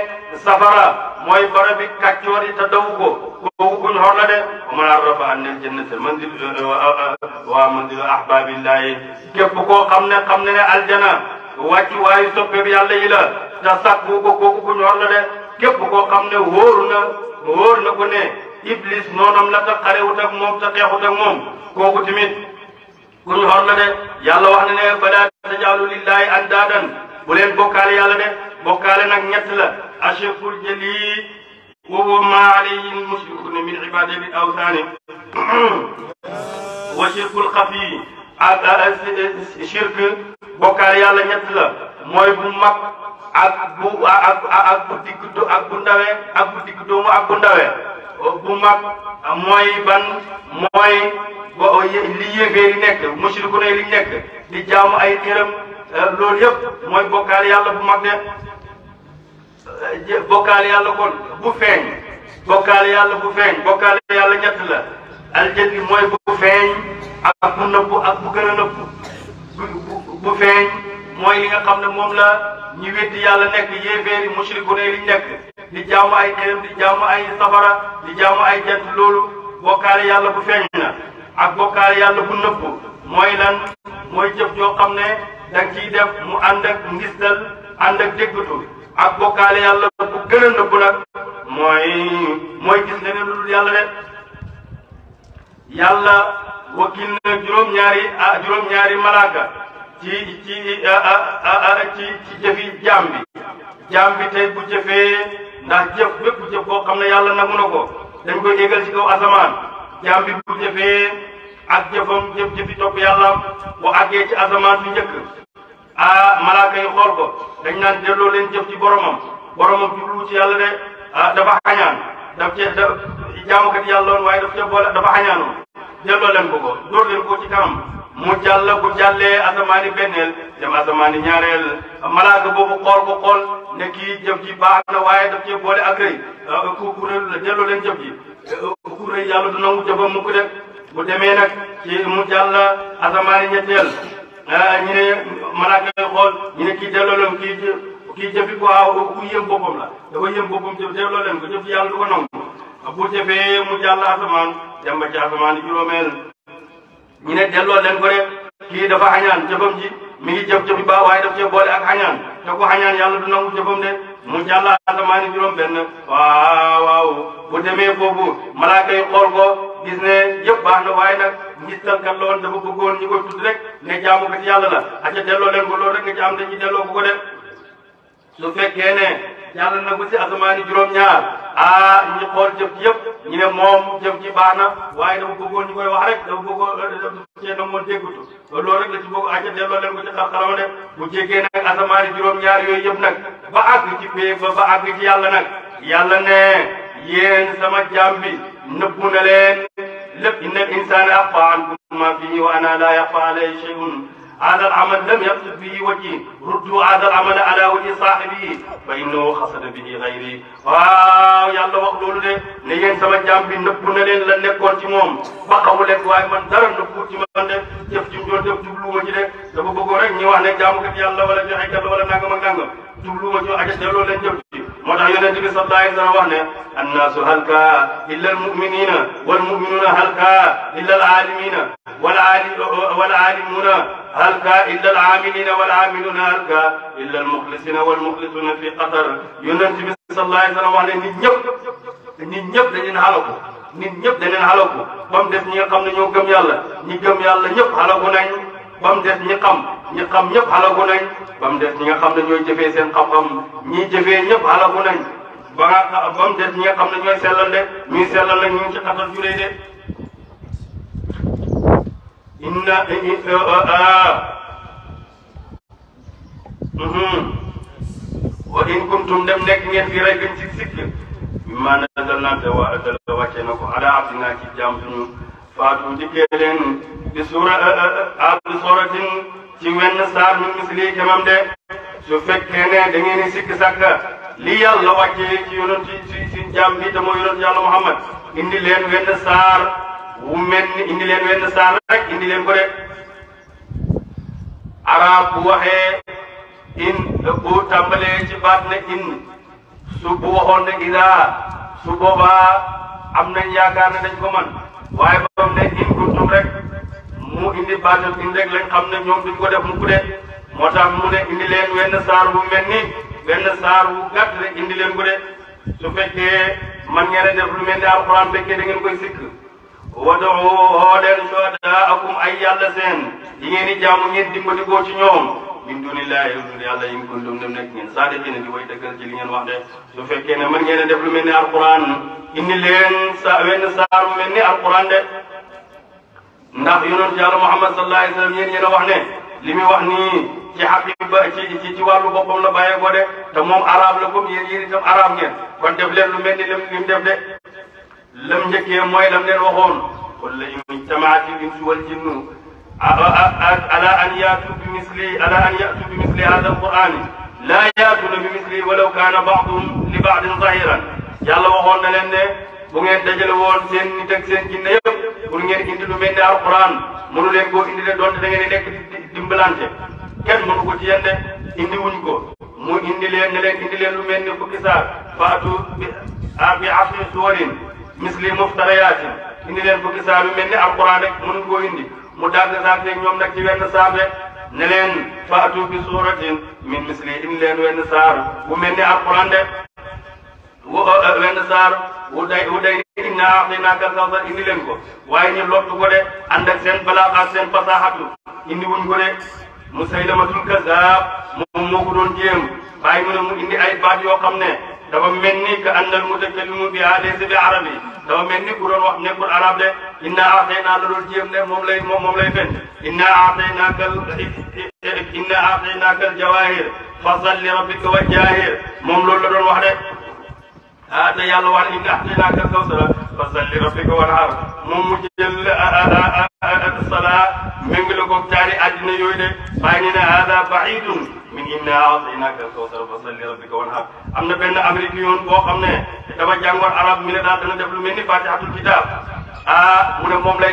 safara mooy bara bi kàccoor yi te daw ko kooku ku ñu xor la de wa man arrafa anna aljannata manzilu ahbabillahi képp koo xam ne aljana wàccu waayu soppe bi yàlla yi la te sàkku ko kooku ku ñu xor la de képp koo xam ne wóor na ko ne iblis noonam la te xarewut ak moom te xeexut ak moom kooku tamit ku ñu xor la de yàlla wax na ne fala tajaalu lillahi andaadan bu leen bokkaale yàlla de bokkaale nag ñett la ashirkul jali wa huwa ma alayhi al-mushrikuuna min ibadati al-awthani wa shirkul xafi ak shirk bokkaale yàlla ñett la mooy bu mag ak bu digg doomu ak bu ndawe bu mag mooy ban mooy li yéeféeri nekk mushrikuuna li nekk di jaamu ay xërëm loolu yëpp mooy bokkaale yàlla bu mag de bokkaale yàlla kon bu feeñ bokkaale yàlla ñett la aljëli mooy bu feeñ ak bu nëbbu ak bu gën a nëbbu bu feeñ mooy li nga xam ne moom la ñu weddi yàlla nekk yéeféeri mushriku ne li nekk di jaamu ay xërëm di jaamu ay safara di jaamu ay jant loolu bokkaale yàlla bu feeñ na ak bokkaale yàlla bu nëbb mooy lan mooy jëf joo xam ne da nga ciy def mu ànd ak ngistal ànd ak déggatu ak bokkaale yàlla bu gën a nëbb nag mooy gis leneen lu dul yàlla de yàlla wakil na juróom-ñaari malaaka ci jëfi jaam bi tey bu jëfee ndax bépp jëf boo xam ne yàlla nangu na ko dañ koy yégal ci kaw asamaan jaam bi bu jëfee ak jëfi topp yàllaam bu àggee ci asamaan su njëkk malaaka yi xool ko dañ naan delloo leen jëf ci boromam jublu ci yàlla de dafa xañaan jaamukat yàlla woon waaye daf ca boole dafa xañaanoon delloo leen ko dóor leen ko ci kanam mu jàll bu jàllee asamaani benneel dem asamaani ñaareel malaaka boobu xool ne kii jëf ji baax na waaye daf cee boole ak rëy ku rëy la delloo leen jëf ji ku rëy yàlla du nangu jëfam mukk de bu demee nag ci mu jàll asamaani ñetteel ñu ne malaaka yi xool ñu ne kii delloo leen kii jëfi ku yëm boppam la dafa yëm boppam jëf delloo leen ko jëf ji yàlla du ko nangu bu jëfee mu jàll asamaan dem ba ci asamaani juróomeel ñu ne delloo leen ko rek kii dafa xañaan jëfam ji mi ngi jëf-jëfi baax waaye daf cee boole ak xañaan te ku xañaan yàlla du nangu jëfam de mu jàll asamaani juróom benn waaw bu demee foofu malaaka yi xool ko gis ne yëpp baax na waaye nag ngistalkat la woon dafa bëggoon ñu koy tudd rek ne jaamu ko ci yàlla la aca delloo leen ko loolu rek nga ci am dañuy delloo ko de su fekkee ne yàlla na bu si asamaani juróom-ñaar ñu xool jëf ci yëpp ñu ne moom jëf ci baax na waaye dafa bëggoon ñu koy wax rek dafa bëggoon cee na moon déggutu loolu rek la ci bëgg aca delloo leen ko ci xar-xarama de bu jéggee nag asamaani juróom-ñaar yooyu yëpp nag ba àgg ci pee ba àgg ci yàlla nag yàlla ne yéen sama jaam bi nëbbu na leen lépp inna al insana axfa ankum ma fihi wa ana la yaxfa alayhi shay'un هذا العمل لم يقصد به وجهي ردوا هذا العمل على وجه صاحبه فإنه قصد به غيري waaw yàlla wax loolu de ne yéen sama jaam bi nëbbu na leen la nekkoon ci moom ba xamu leen waaye man dara nëbbu ci man de jëf ci doon def jubluwuma ci de dafa bëggoon rek ñu wax ne jaamukat yàlla wala joxekat wala nangam ak nangam jubluwuma ci aja delloo leen jëf ci moo tax yonent bi sallallahu alayhi wa sallam wax ne annaasu halka illa almuminina walmuminuna halka illa alalimina walalimuna halka illa alamilina walamiluna halka illa almuxlisina walmuxlisuna fi qatar yonent bi sallallahu alayhi wa sallam wax ne nit ñëpp dañu xalaku nit ñëpp dañu xalaku ba mu des ñi nga xam ne ñoo gëm yàlla ñi gëm yàlla ñëpp xalaku nañ ba mu des ñi xam ñëpp xalaku nañ ba mu des ñi nga xam ne ñooy jëfee seen xam-xam ñii jëfee ñëpp xalaku nañ ba mu des ñi nga xam ne ñooy sellal de ñuy sellal nag ñu ngi ci xatal juree de wa in kuntum dem nekk ngeen fi rek gën ci sikk mimma nazalna te wàcce na ko ala abdina ci jaam suñu faatu dikkee leen bi suratin ci wenn saar min misli kemam de su fekkee ne da ngeen sikk sàkka li yàlla wàccee ci yonent ci jaam bi te mooy yonent yàlla Muhammad indi leen wenn saar wu mel ni indi leen wenn saar rek indi leen ko de arab bu waxee in bu tàmbalee ci baat ne in su bu waxoon ne idaa su boobaa am nañ yaakaar ne dañ ko man waaye ba mu ne in kuntum rek mu indi baatal in rek lañ xam ne ñoom duñ ko def mukk de moo tax mu ne indi leen wenn saar wu mel ni wenn saar wu gàtt rek indi leen ko de su fekkee man ngeen a def lu mel ni alxuraan fekkee da ngeen koy sikk wad'u hoo leen shuhadaakum ay yàlla seen yi ngeen di jaamu ngeen dimbali ko ci ñoom min dunillahi lu dul yàlla in kuntum dem nekk ngeen saadiqiina di way dëggal ci li ngeen wax de su fekkee ne man ngeen a def lu mel ni alquran indi leen wenn saar mu mel ni alquran de ndax yonent yàlla Muhammad sallallahu alayhi wa sallam yéen a wax ne li muy wax nii ci xaqiba ci wàllu boppam la bàyyee ko de te moom arab la comme yéen itam arab ngeen kon def leen lu mel ni lim def de lam njëkkee mooy lam leen waxoon qul la in ijtamaati l-insu wal jinnu ala an yaatu bi misli hada alqur'ani laa yaatuna bi misli walaw kaana ba'duhum li ba'din zahiran yàlla waxoon na leen ne bu ngeen dajale woon seen nit ak seen jinne yëpp pour ngeen indi lu mel ne alquran mënu leen koo indi de doonte da ngeen di nekk dimbalante kenn mënu ko ci yéen de indi wuñ ko mu indi leen ne leen indi leen lu mel ni fukki saar faatu bi ashri suwarin misli muftariyatin indi leen fukki saar yu mel ni alquran rek mënuñ koo indi mu daal di saarteeg ñoom nag ci wenn saar de ne leen faatu bi suuratin min misli indi leen wenn saar bu mel ni alquran de wenn saar wu day inna a'taynaaka al-kawsar indi leen ko waaye ñu lottu ko de ànd ak seen balaax ak seen fasaaxatu indi wuñ ko de Musaylamatul Kazzaab moom moo ko doon jéem bàyyi mu ne mu indi ay baat yoo xam ne dafa mel ni ka annal mutakallimu bihaa laysa bi arabi dafa mel ni ku doon wax nekkul arab de inna a'taynaa la doon jéem ne moom lay fen inna a'taynaaka al-jawaahir fasalli li rabbika wajjahir moom loolu la doon wax de te yàlla wax ne inna a'taynaaka al-kawsar fasalli li rabbika wanhar moom mu jël salaa méngale ko taari àddina yooyu de bàyyi ne ne hada baidun min inna a'taynaaka al-kawsar fasalli li rabbika wanhar am na benn américain boo xam ne dafa jàngoon arab mi ne daal dana def lu mel ni fatihatul kitab mu ne moom lay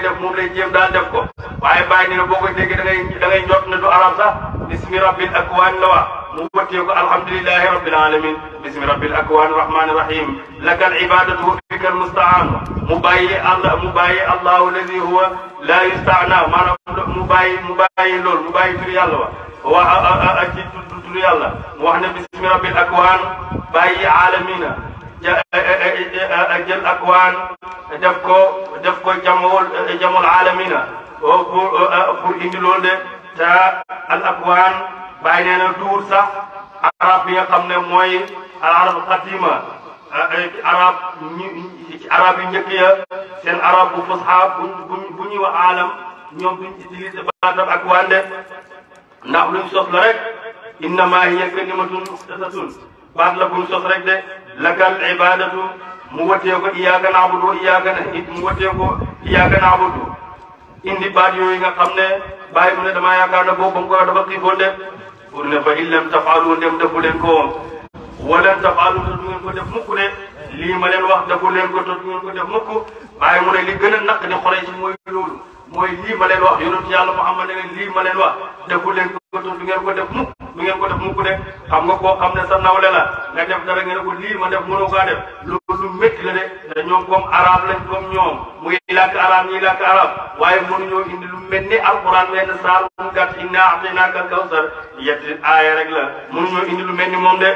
jéem daal def ko waaye bàyyi ne ne boo koy déggee da ngay jot ne du arab sax bismi rabbil akwaan la wax mu wëttee ko alhamdulillahi rabbil alamin bismi rabbil akwaan rahmaani rahim lakal ibadatu wa bikal mustaan mu bàyyi allahu alladi huwa la yustaana maanaam mu bàyyi loolu mu bàyyi tur yàlla wa ci tur yàlla mu wax ne bismi rabbil akwaan bàyyi aalamina jël akwaan def ko jamul aalamina pour indi loolu de te al akwaan bàyyi nee na duur sax arab bi nga xam ne mooy al arab xatima arab yu njëkk ya seen arab bu fusxa bu ñuy wax aalam ñoom duñ utiliser baatam akwaan de ndax luñ sos la rek innama hiya kalimatun muxtasatun baat la buñ sos rek de lakal ibadatu mu wëttee ko iyyaka na'budu wa iyyaka na'budu indi baat yooyu nga xam ne bàyyi mu ne damaa yaakaar ne boobu ba mu ko dafa xiifoon de pour ne fa in lam tafaalu dem defu leen ko wala tafaalu te du ngeen ko def mukk de lii ma leen wax defu leen ko te du ngeen ko def mukk bàyyi mu ne li gën a naq di xore ci mooy loolu mooy lii ma leen wax yonent yàlla Muhammad ne leen lii ma leen wax defu leen ko te du ngeen ko def mukk de xam nga koo xam ne sa nawle la nga def dara ngeen ko lii ma def mënoo kaa def loolu métti la de te ñoom comme arab lañ comme ñoom muy làkk arab ñuy làkk arab waaye mënuñoo indi lu mel ni alquran wenn saar mu gàtt inna a'taynaaka al-kawsar yetti aaya rek la mënuñoo indi lu mel ni moom de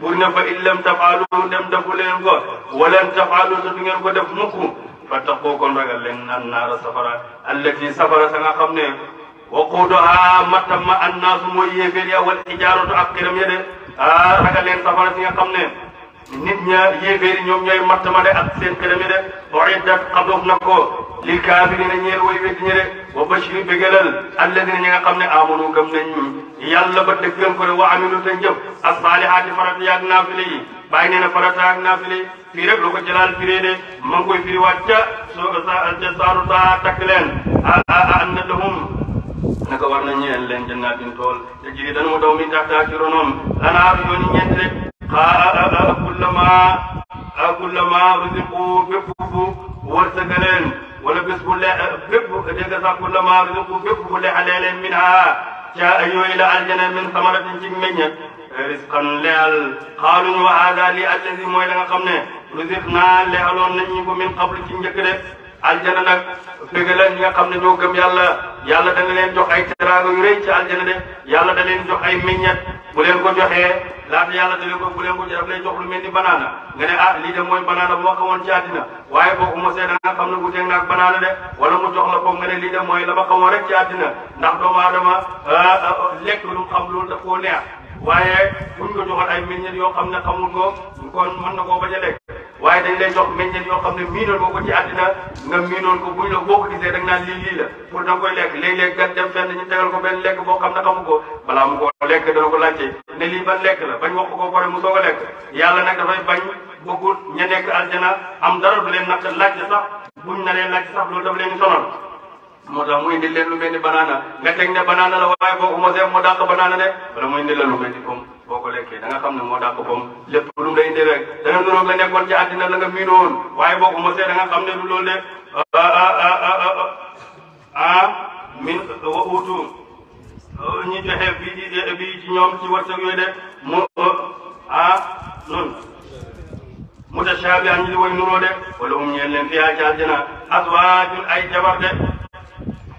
bur ne fa in lam tafaalu dem defu leen ko walan tafaalu te du ngeen ko def mukk fattaqoo kon ragal leen an naara safara allati safara sa nga xam ne waquuduha matama annaasu mooy yéeféer ya wal ijaaratu ak xiram ya de ragal leen safara si nga xam ne nit ña yéeféer yi ñoom ñooy matama de ak seen xiram ya de uiddat xadoof na ko lil kaafiriina ñeel way weddi ñi de wa bashir bégalal alladina ñi nga xam ne amanu gëm nañ yàlla ba dëggal ko de wa amilu te njëf as-saalihaati farata yaag naafile yi bàyyi nee na farata ak naafile yi fii rek lu ko jëlaal firee de ma ngi koy firi waat ca saaru taa takk leen anna lahum naka war na ñeel leen jannaatin tool te jiri danu mu daw min taxtaa ci ronom lanaaru yooni ñeent rek kullama ruziqu bépp bu wërsëgaleen wala bés bu bépp dégg sax kullama ruziqu bépp bu leexalee leen min ha ca yooyu la aljana min samaratin ci meññet risqan leal xaaluñu wa hada li allazi mooy la nga xam ne ruziq naa leexaloon nañ ñu ko min qablu ci njëkk de aljana nag bëgg la ñi nga xam ne ñoo gëm yàlla da nga leen jox ay teraanga yu rëy ci aljana de yàlla da leen jox ay meññet bu leen ko joxee laata yàlla da leen ko bu leen ko daf lay jox lu mel ni banaana nga ne lii de mooy banaana bu ma xamoon ci àddina waaye boo ko mosee da nga xam ne wuuteeg naag banaana de wala mu jox la ko nga ne lii de mooy la ma xamoon rek ci àddina ndax doomu aadama lekk lu xam loolu daf koo neex waaye buñ ko joxoon ay meññet yoo xam ne xamul ko kon mën na koo bañ a lekk waaye dañ lay jox meññet yoo xam ne miinoon boo ko ci àddina nga miinoon ko buñ la boo ko gisee da nga naan lii la pour da nga koy lekk léeg-léeg gat dem fenn ñu tegal ko benn lekk boo xam ne xamu ko balaa mu ko lekk dana ko laajte ne lii ban lekk la bañ wax ko pare mu soog a lekk yàlla nag dafay bañ bëggul ña nekk aljana am dara du leen nag laajte sax buñ na leen laajte sax loolu daf leen sonal moo tax mu indi leen lu mel ni banaana nga teg ne banaana la waaye boo ko mosee moo dàq banaana de wala mu indi la lu mel ni pomme boo ko lekkee da nga xam ne moo dàq pomme lépp lu mu lay indi rek dana nuroog la nekkoon ci àddina la nga miinoon waaye boo ko mosee da nga xam ne du loolu de min wa utu ñi joxe bii ci ñoom ci wërsëg yooyu de mu noonu mutashaabihan ñi way nuroo de wala hum ñeel leen fiyaa ci aljana azwaajun ay jabar de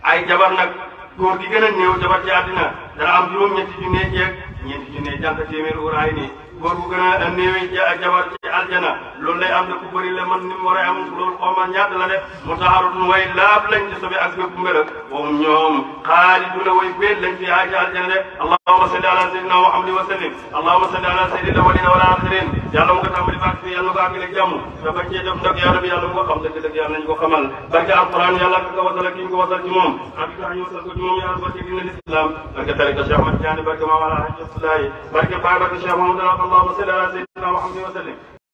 ay jabar nag góor gi gën a néew jabar ci àddina dana am juróom-ñetti junne jeeg ñeenti junne jànk téeméer uraay nii góor bu gën a néewi jabar ci aljana loolu lay am de ku bëri la man ni mu war a am loolu xawma ñaata la de mutaharatun way laab lañ ci sobe ak bépp mbërëg wahum ñoom xaaliduna way béet lañ fi yaa ci aljana de allahumma salli ala sayyidina muhammadin wa sallim allahumma salli ala sayyidil awwalina wal akhirin yàlla mu ko tàmbali baak fi yàlla mu ko àggale jàmm te bañ cee def nag yàlla bi yàlla mu ko xam dëgg-dëgg yàlla nañ ko xamal barke alquran yàlla ka ko wasal ak ki ñu ko wasal ci moom ak ki tax ñu wasal ko ci moom yàlla barke dina l'islam barke tarika Cheikh Ahmad Tidiane barke maam ala hajjatullahi barke baay barke Cheikh Mamadou allahumma salli ala sayyidina muhammadin wa sallim